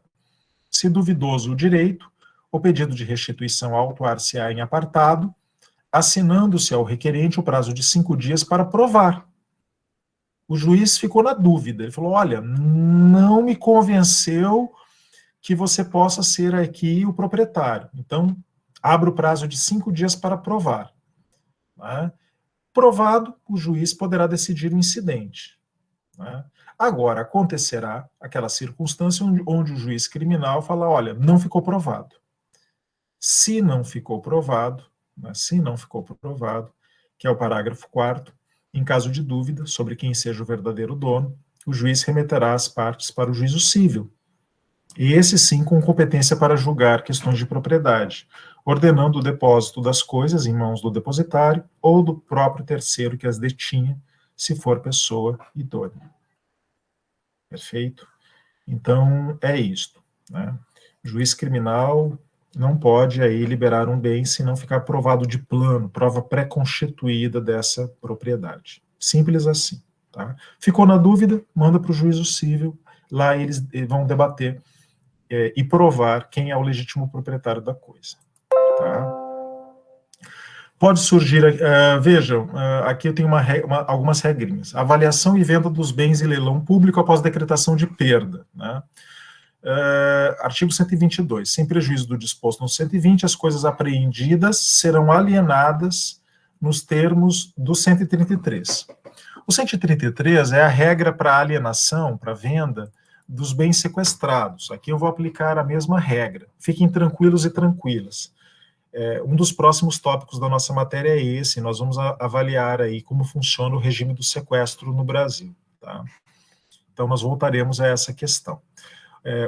Se duvidoso o direito, o pedido de restituição autuar-se-á em apartado, assinando-se ao requerente o prazo de 5 dias para provar. O juiz ficou na dúvida, ele falou, olha, não me convenceu que você possa ser aqui o proprietário. Então, abre o prazo de 5 dias para provar. Né? Provado, o juiz poderá decidir o incidente. Né? Agora, acontecerá aquela circunstância onde o juiz criminal fala, olha, não ficou provado. Se não ficou provado, que é o parágrafo 4º, em caso de dúvida sobre quem seja o verdadeiro dono, o juiz remeterá as partes para o juízo cível, e esse sim com competência para julgar questões de propriedade, ordenando o depósito das coisas em mãos do depositário ou do próprio terceiro que as detinha, se for pessoa idônea. Perfeito? Então, é isto. Né? O juiz criminal não pode aí liberar um bem se não ficar provado de plano, prova pré-constituída dessa propriedade. Simples assim. Tá? Ficou na dúvida, manda para o juízo cível, lá eles vão debater e provar quem é o legítimo proprietário da coisa. Tá? Pode surgir, vejam, aqui eu tenho algumas regrinhas. Avaliação e venda dos bens em leilão público após decretação de perda. Né? Artigo 122. Sem prejuízo do disposto no 120, as coisas apreendidas serão alienadas nos termos do 133. O 133 é a regra para alienação, para venda, dos bens sequestrados. Aqui eu vou aplicar a mesma regra. Fiquem tranquilos e tranquilas. Um dos próximos tópicos da nossa matéria é esse. Nós vamos avaliar aí como funciona o regime do sequestro no Brasil. Tá? Então, nós voltaremos a essa questão.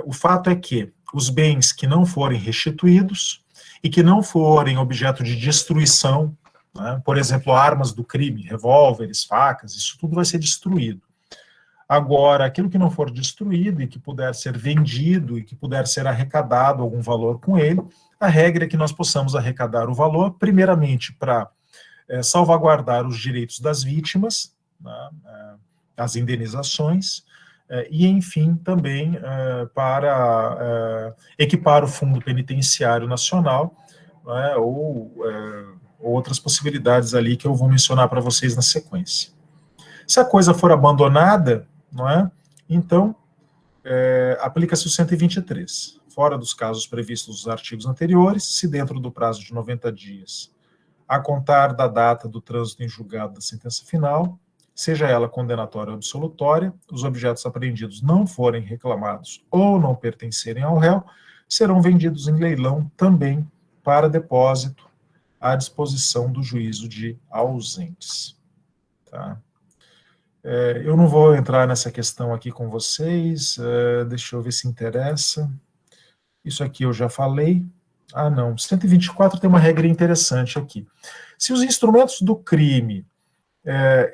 O fato é que os bens que não forem restituídos e que não forem objeto de destruição, né, por exemplo, armas do crime, revólveres, facas, isso tudo vai ser destruído. Agora, aquilo que não for destruído e que puder ser vendido e que puder ser arrecadado algum valor com ele, a regra é que nós possamos arrecadar o valor, primeiramente para salvaguardar os direitos das vítimas, né, as indenizações, e, enfim, também para equipar o Fundo Penitenciário Nacional, né, ou outras possibilidades ali que eu vou mencionar para vocês na sequência. Se a coisa for abandonada, não é? Então, aplica-se o 123. Fora dos casos previstos nos artigos anteriores, se dentro do prazo de 90 dias, a contar da data do trânsito em julgado da sentença final, seja ela condenatória ou absolutória, os objetos apreendidos não forem reclamados ou não pertencerem ao réu, serão vendidos em leilão também para depósito à disposição do juízo de ausentes. Tá? Eu não vou entrar nessa questão aqui com vocês, deixa eu ver se interessa. Isso aqui eu já falei. Ah, não, 124 tem uma regra interessante aqui. Se os instrumentos do crime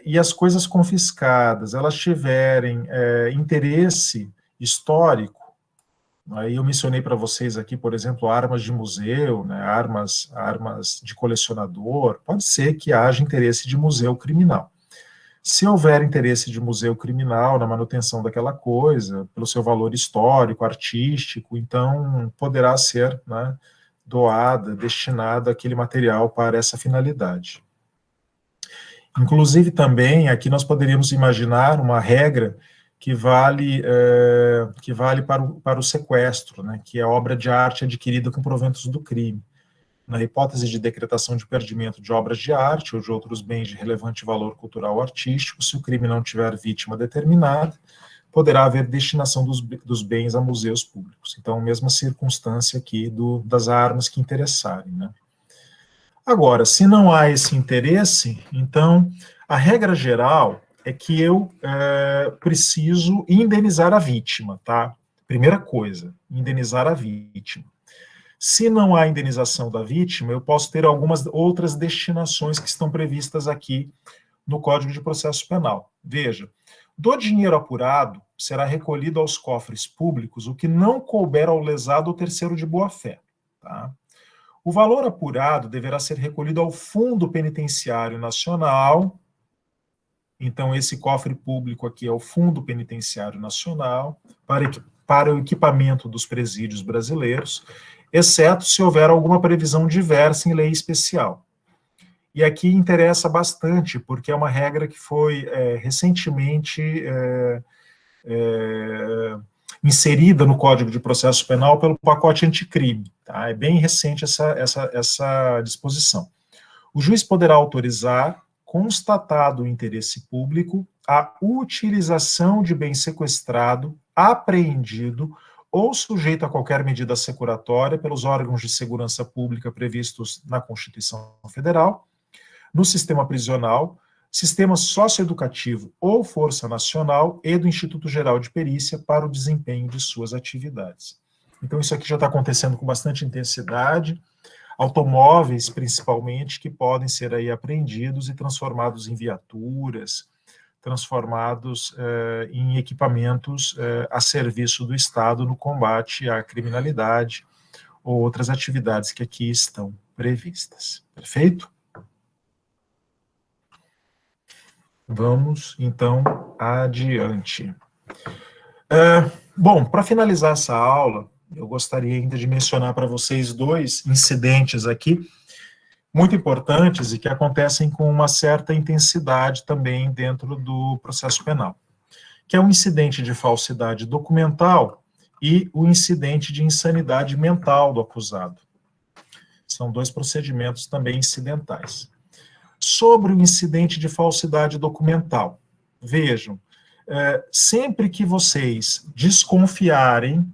e as coisas confiscadas, elas tiverem interesse histórico, Aí eu mencionei para vocês aqui, por exemplo, armas de museu, né, armas de colecionador. Pode ser que haja interesse de museu criminal. Se houver interesse de museu criminal na manutenção daquela coisa, pelo seu valor histórico, artístico, então poderá ser, né, doada, destinada aquele material para essa finalidade. Inclusive também, aqui nós poderíamos imaginar uma regra que vale para o sequestro, né, que é obra de arte adquirida com proventos do crime. Na hipótese de decretação de perdimento de obras de arte ou de outros bens de relevante valor cultural ou artístico, se o crime não tiver vítima determinada, poderá haver destinação dos bens a museus públicos. Então, mesma circunstância aqui das armas que interessarem, né? Agora, se não há esse interesse, então, a regra geral é que eu preciso indenizar a vítima, tá? Primeira coisa, indenizar a vítima. Se não há indenização da vítima, eu posso ter algumas outras destinações que estão previstas aqui no Código de Processo Penal. Veja, do dinheiro apurado será recolhido aos cofres públicos o que não couber ao lesado ou terceiro de boa-fé, tá? O valor apurado deverá ser recolhido ao Fundo Penitenciário Nacional. Então, esse cofre público aqui é o Fundo Penitenciário Nacional, para o equipamento dos presídios brasileiros, exceto se houver alguma previsão diversa em lei especial. E aqui interessa bastante, porque é uma regra que foi recentemente inserida no Código de Processo Penal pelo pacote anticrime. Tá? É bem recente essa disposição. O juiz poderá autorizar, constatado o interesse público, a utilização de bem sequestrado, apreendido ou sujeito a qualquer medida securatória pelos órgãos de segurança pública previstos na Constituição Federal, no sistema prisional, sistema socioeducativo ou Força Nacional e do Instituto Geral de Perícia para o desempenho de suas atividades. Então, isso aqui já está acontecendo com bastante intensidade, automóveis, principalmente, que podem ser aí apreendidos e transformados em viaturas, transformados em equipamentos a serviço do Estado no combate à criminalidade ou outras atividades que aqui estão previstas. Perfeito? Vamos, então, adiante. Bom, para finalizar essa aula, eu gostaria ainda de mencionar para vocês dois incidentes aqui, muito importantes e que acontecem com uma certa intensidade também dentro do processo penal, que é o incidente de falsidade documental e o incidente de insanidade mental do acusado. São dois procedimentos também incidentais. Sobre o incidente de falsidade documental, vejam, sempre que vocês desconfiarem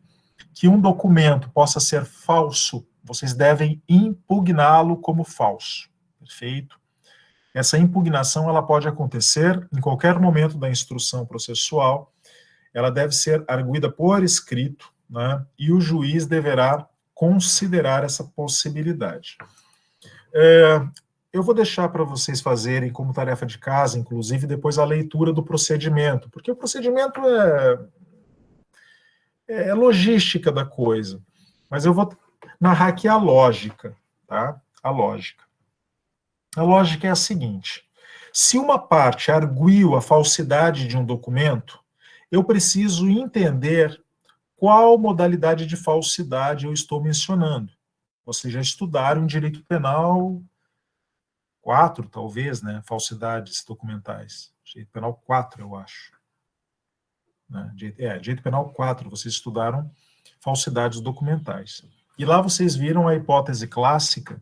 que um documento possa ser falso, vocês devem impugná-lo como falso, perfeito? Essa impugnação, ela pode acontecer em qualquer momento da instrução processual, ela deve ser arguida por escrito, né, e o juiz deverá considerar essa possibilidade. Eu vou deixar para vocês fazerem como tarefa de casa, inclusive, depois a leitura do procedimento, porque o procedimento é logística da coisa, mas eu vou narrar aqui a lógica, tá? A lógica. A lógica é a seguinte: se uma parte arguiu a falsidade de um documento, eu preciso entender qual modalidade de falsidade eu estou mencionando. Vocês já estudaram direito penal 4, talvez, né? Falsidades documentais. Direito penal 4, eu acho. Né? Direito penal 4, vocês estudaram falsidades documentais. E lá vocês viram a hipótese clássica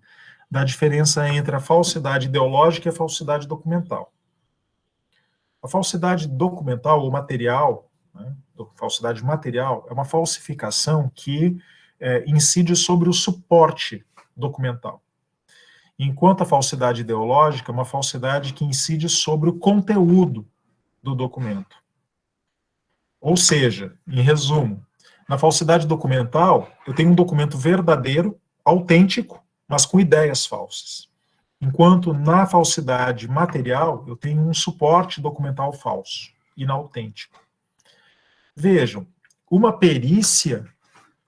da diferença entre a falsidade ideológica e a falsidade documental. A falsidade documental ou material, né, falsidade material, é uma falsificação que incide sobre o suporte documental. Enquanto a falsidade ideológica é uma falsidade que incide sobre o conteúdo do documento. Ou seja, em resumo, na falsidade documental, eu tenho um documento verdadeiro, autêntico, mas com ideias falsas. Enquanto na falsidade material, eu tenho um suporte documental falso, inautêntico. Vejam, uma perícia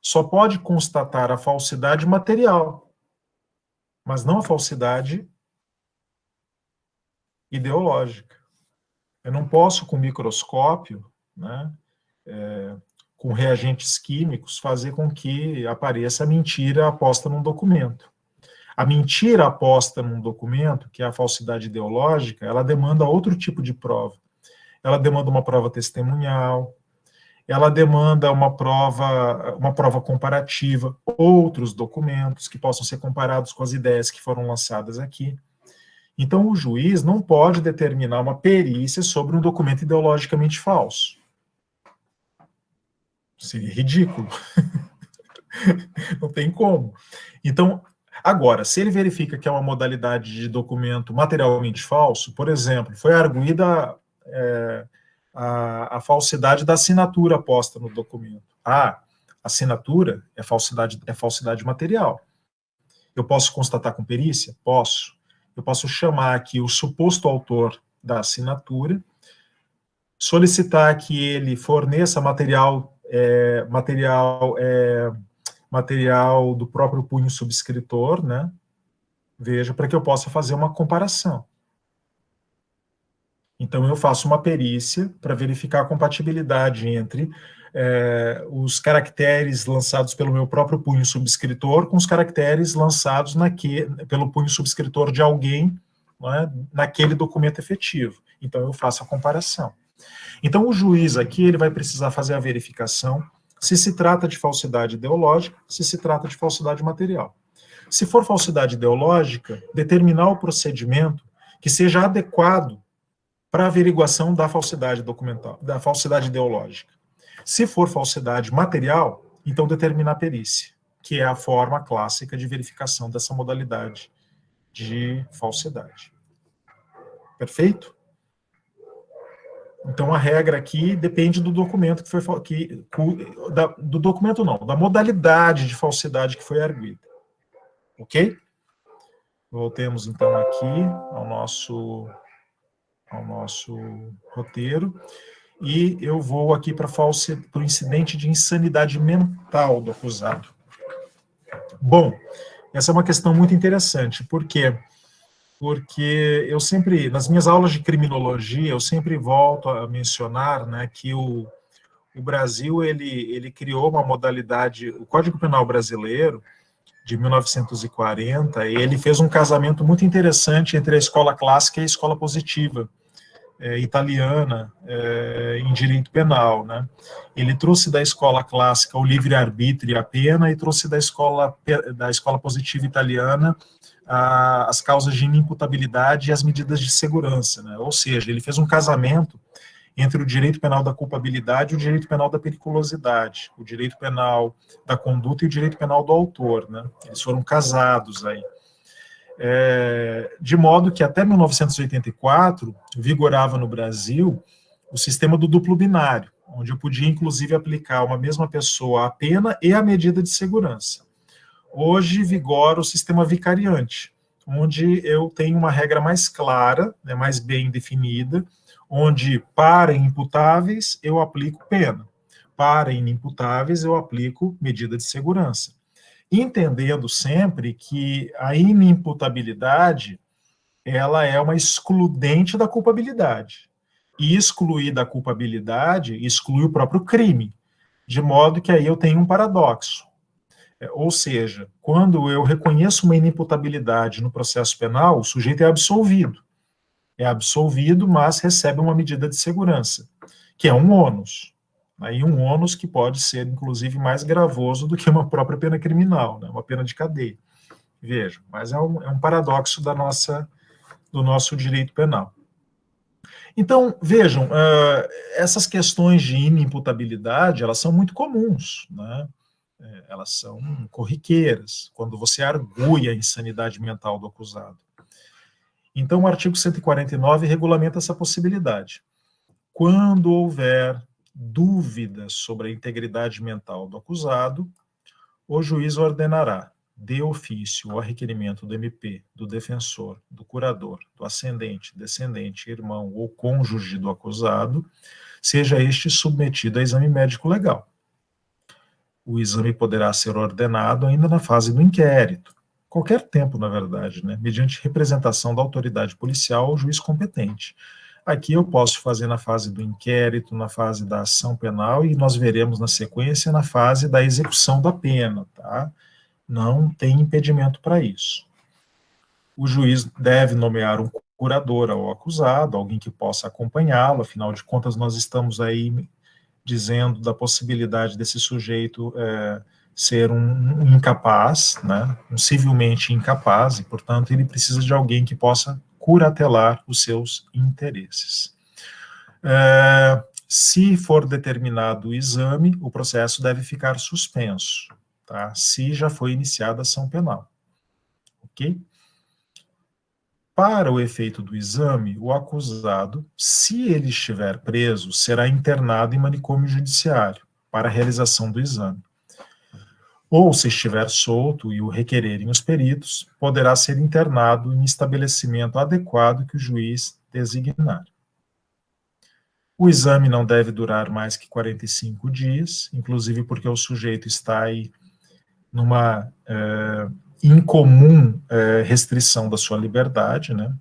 só pode constatar a falsidade material, mas não a falsidade ideológica. Eu não posso, com microscópio, né, com reagentes químicos, fazer com que apareça a mentira aposta num documento. A mentira aposta num documento, que é a falsidade ideológica, ela demanda outro tipo de prova. Ela demanda uma prova testemunhal, ela demanda uma prova comparativa, outros documentos que possam ser comparados com as ideias que foram lançadas aqui. Então, o juiz não pode determinar uma perícia sobre um documento ideologicamente falso. Seria ridículo. Não tem como. Então, agora, se ele verifica que é uma modalidade de documento materialmente falso, por exemplo, foi arguída a falsidade da assinatura posta no documento. A assinatura é falsidade material. Eu posso constatar com perícia? Posso. Eu posso chamar aqui o suposto autor da assinatura, solicitar que ele forneça material do próprio punho subscritor, né? Veja, para que eu possa fazer uma comparação. Então, eu faço uma perícia para verificar a compatibilidade entre os caracteres lançados pelo meu próprio punho subscritor com os caracteres lançados pelo punho subscritor de alguém, né, naquele documento efetivo. Então, eu faço a comparação. Então, o juiz aqui ele vai precisar fazer a verificação se trata de falsidade ideológica, se trata de falsidade material. Se for falsidade ideológica, determinar o procedimento que seja adequado para a averiguação da falsidade documental, da falsidade ideológica. Se for falsidade material, então determinar a perícia, que é a forma clássica de verificação dessa modalidade de falsidade. Perfeito? Então, a regra aqui depende do documento que foi do documento não, da modalidade de falsidade que foi arguida. Ok? Voltemos, então, aqui ao nosso roteiro. E eu vou aqui para o incidente de insanidade mental do acusado. Bom, essa é uma questão muito interessante. Por quê? Porque eu sempre, nas minhas aulas de criminologia, eu sempre volto a mencionar, né, que o Brasil, ele criou uma modalidade, o Código Penal brasileiro, de 1940, ele fez um casamento muito interessante entre a escola clássica e a escola positiva, italiana, em direito penal, né? Ele trouxe da escola clássica o livre-arbítrio e a pena, e trouxe da escola positiva italiana as causas de inimputabilidade e as medidas de segurança, né? Ou seja, ele fez um casamento entre o direito penal da culpabilidade e o direito penal da periculosidade, o direito penal da conduta e o direito penal do autor, né? Eles foram casados aí. De modo que até 1984 vigorava no Brasil o sistema do duplo binário, onde eu podia inclusive aplicar uma mesma pessoa a pena e a medida de segurança. Hoje vigora o sistema vicariante, onde eu tenho uma regra mais clara, né, mais bem definida, onde para inimputáveis eu aplico pena, para inimputáveis eu aplico medida de segurança. Entendendo sempre que a inimputabilidade, ela é uma excludente da culpabilidade. E excluir da culpabilidade exclui o próprio crime, de modo que aí eu tenho um paradoxo. Ou seja, quando eu reconheço uma inimputabilidade no processo penal, o sujeito é absolvido. É absolvido, mas recebe uma medida de segurança, que é um ônus. Aí um ônus que pode ser, inclusive, mais gravoso do que uma própria pena criminal, né, uma pena de cadeia. Veja, mas é um paradoxo do nosso direito penal. Então, vejam, essas questões de inimputabilidade, elas são muito comuns, né? Elas são corriqueiras, quando você argui a insanidade mental do acusado. Então, o artigo 149 regulamenta essa possibilidade. Quando houver dúvidas sobre a integridade mental do acusado, o juiz ordenará, de ofício ou a requerimento do MP, do defensor, do curador, do ascendente, descendente, irmão ou cônjuge do acusado, seja este submetido a exame médico legal. o exame poderá ser ordenado ainda na fase do inquérito, qualquer tempo, na verdade, né, mediante representação da autoridade policial ou juiz competente. Aqui eu posso fazer na fase do inquérito, na fase da ação penal, e nós veremos na sequência na fase da execução da pena, tá? Não tem impedimento para isso. O juiz deve nomear um curador ao acusado, alguém que possa acompanhá-lo, afinal de contas nós estamos aí dizendo da possibilidade desse sujeito ser um incapaz, né, um civilmente incapaz, e portanto ele precisa de alguém que possa curatelar os seus interesses. Se for determinado o exame, o processo deve ficar suspenso, tá? Se já foi iniciada a ação penal, ok? Para o efeito do exame, o acusado, se ele estiver preso, será internado em manicômio judiciário para a realização do exame. Ou, se estiver solto e o requererem os peritos, poderá ser internado em estabelecimento adequado que o juiz designar. O exame não deve durar mais que 45 dias, inclusive porque o sujeito está aí numa incomum restrição da sua liberdade, né?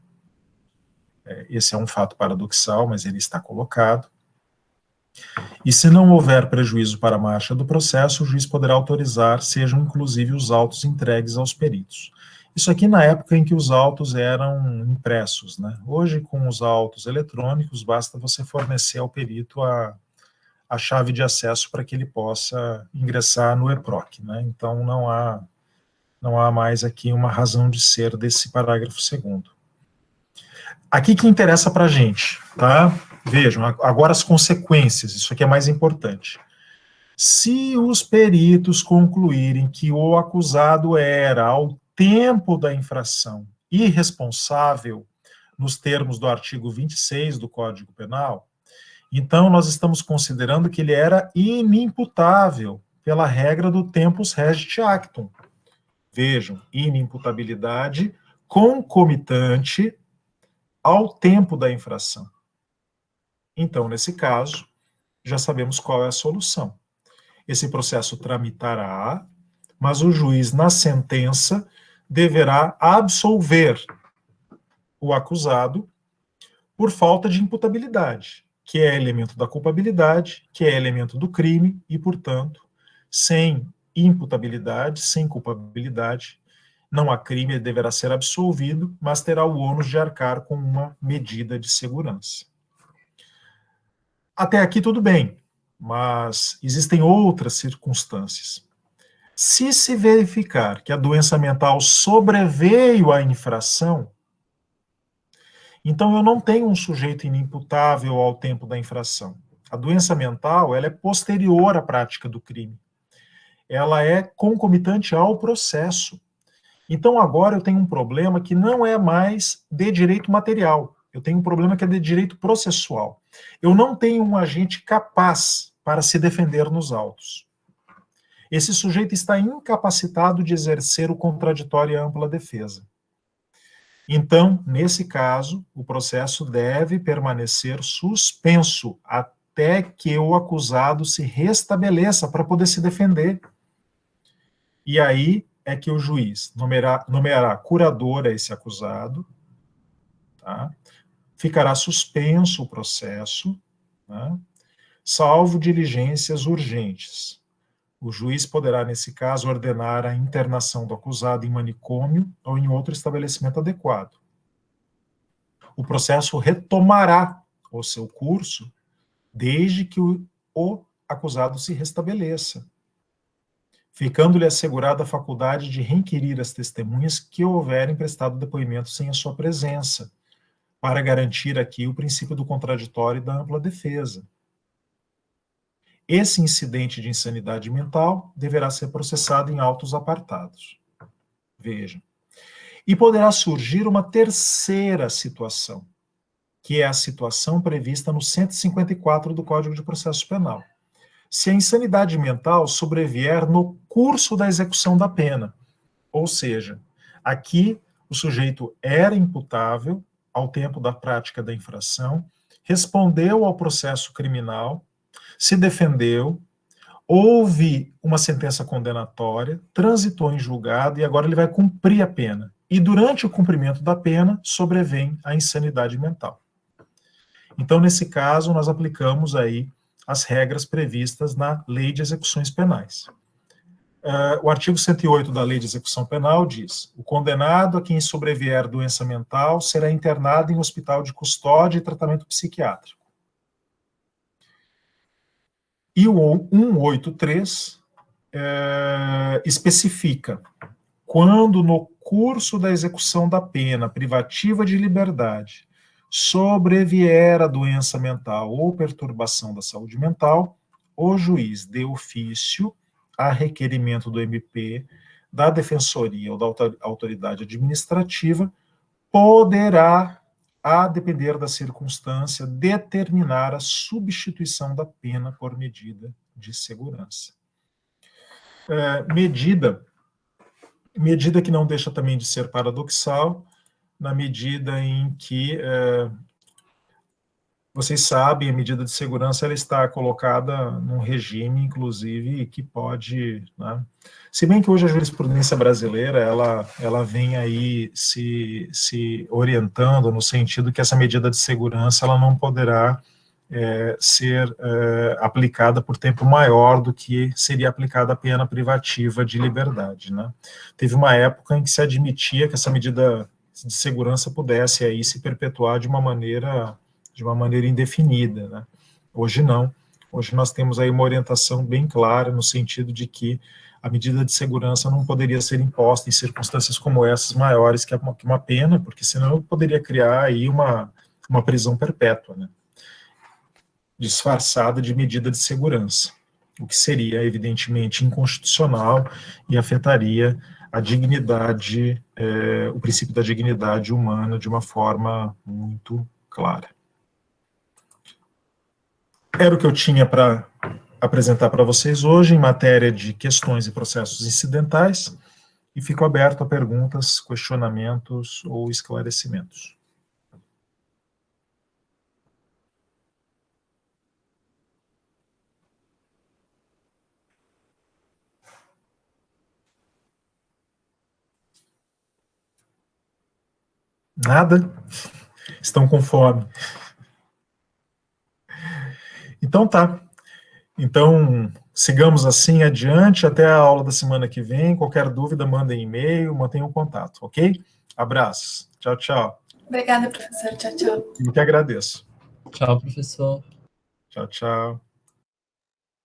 Esse é um fato paradoxal, mas ele está colocado. E se não houver prejuízo para a marcha do processo, o juiz poderá autorizar, sejam inclusive os autos entregues aos peritos. Isso aqui na época em que os autos eram impressos, né? Hoje, com os autos eletrônicos, basta você fornecer ao perito a chave de acesso para que ele possa ingressar no EPROC, né? Então, não há mais aqui uma razão de ser desse parágrafo 2º. Aqui que interessa para a gente, tá? Vejam, agora as consequências, isso aqui é mais importante. Se os peritos concluírem que o acusado era, ao tempo da infração, irresponsável, nos termos do artigo 26 do Código Penal, então nós estamos considerando que ele era inimputável pela regra do tempus regit actum. Vejam, inimputabilidade concomitante ao tempo da infração. Então, nesse caso, já sabemos qual é a solução. Esse processo tramitará, mas o juiz, na sentença, deverá absolver o acusado por falta de imputabilidade, que é elemento da culpabilidade, que é elemento do crime, e, portanto, sem imputabilidade, sem culpabilidade, não há crime, ele deverá ser absolvido, mas terá o ônus de arcar com uma medida de segurança. Até aqui tudo bem, mas existem outras circunstâncias. Se se verificar que a doença mental sobreveio à infração, então eu não tenho um sujeito inimputável ao tempo da infração. A doença mental, ela é posterior à prática do crime. Ela é concomitante ao processo. Então agora eu tenho um problema que não é mais de direito material. Eu tenho um problema que é de direito processual. Eu não tenho um agente capaz para se defender nos autos. Esse sujeito está incapacitado de exercer o contraditório e a ampla defesa. Então, nesse caso, o processo deve permanecer suspenso até que o acusado se restabeleça para poder se defender. E aí é que o juiz nomeará curador a esse acusado, tá? Ficará suspenso o processo, né, salvo diligências urgentes. O juiz poderá, nesse caso, ordenar a internação do acusado em manicômio ou em outro estabelecimento adequado. O processo retomará o seu curso desde que o acusado se restabeleça, ficando-lhe assegurada a faculdade de requerir as testemunhas que houverem prestado depoimento sem a sua presença, para garantir aqui o princípio do contraditório e da ampla defesa. Esse incidente de insanidade mental deverá ser processado em autos apartados. Vejam. E poderá surgir uma terceira situação, que é a situação prevista no 154 do Código de Processo Penal. Se a insanidade mental sobrevier no curso da execução da pena, ou seja, aqui o sujeito era imputável ao tempo da prática da infração, respondeu ao processo criminal, se defendeu, houve uma sentença condenatória, transitou em julgado e agora ele vai cumprir a pena. E durante o cumprimento da pena, sobrevém a insanidade mental. Então, nesse caso, nós aplicamos aí as regras previstas na Lei de Execuções Penais. O artigo 108 da Lei de Execução Penal diz: o condenado a quem sobrevier doença mental será internado em hospital de custódia e tratamento psiquiátrico. E o 183 especifica: quando no curso da execução da pena privativa de liberdade sobrevier a doença mental ou perturbação da saúde mental, o juiz de ofício, a requerimento do MP, da Defensoria ou da autoridade administrativa, poderá, a depender da circunstância, determinar a substituição da pena por medida de segurança. Medida que não deixa também de ser paradoxal, na medida em que, vocês sabem, a medida de segurança ela está colocada num regime, inclusive, que pode, né, se bem que hoje a jurisprudência brasileira, ela vem aí se orientando no sentido que essa medida de segurança ela não poderá ser aplicada por tempo maior do que seria aplicada a pena privativa de liberdade, né? Teve uma época em que se admitia que essa medida de segurança pudesse aí se perpetuar de uma maneira indefinida, né? Hoje não. Hoje nós temos aí uma orientação bem clara no sentido de que a medida de segurança não poderia ser imposta em circunstâncias como essas maiores que uma pena, porque senão poderia criar aí uma prisão perpétua, né? Disfarçada de medida de segurança, o que seria evidentemente inconstitucional e afetaria a dignidade, o princípio da dignidade humana de uma forma muito clara. Era o que eu tinha para apresentar para vocês hoje em matéria de questões e processos incidentais, e fico aberto a perguntas, questionamentos ou esclarecimentos. Nada? Estão com fome. Então tá. Então, sigamos assim adiante até a aula da semana que vem. Qualquer dúvida, mandem e-mail, mantenham contato, ok? Abraços. Tchau, tchau. Obrigada, professor. Tchau, tchau. Eu que agradeço. Tchau, professor. Tchau, tchau.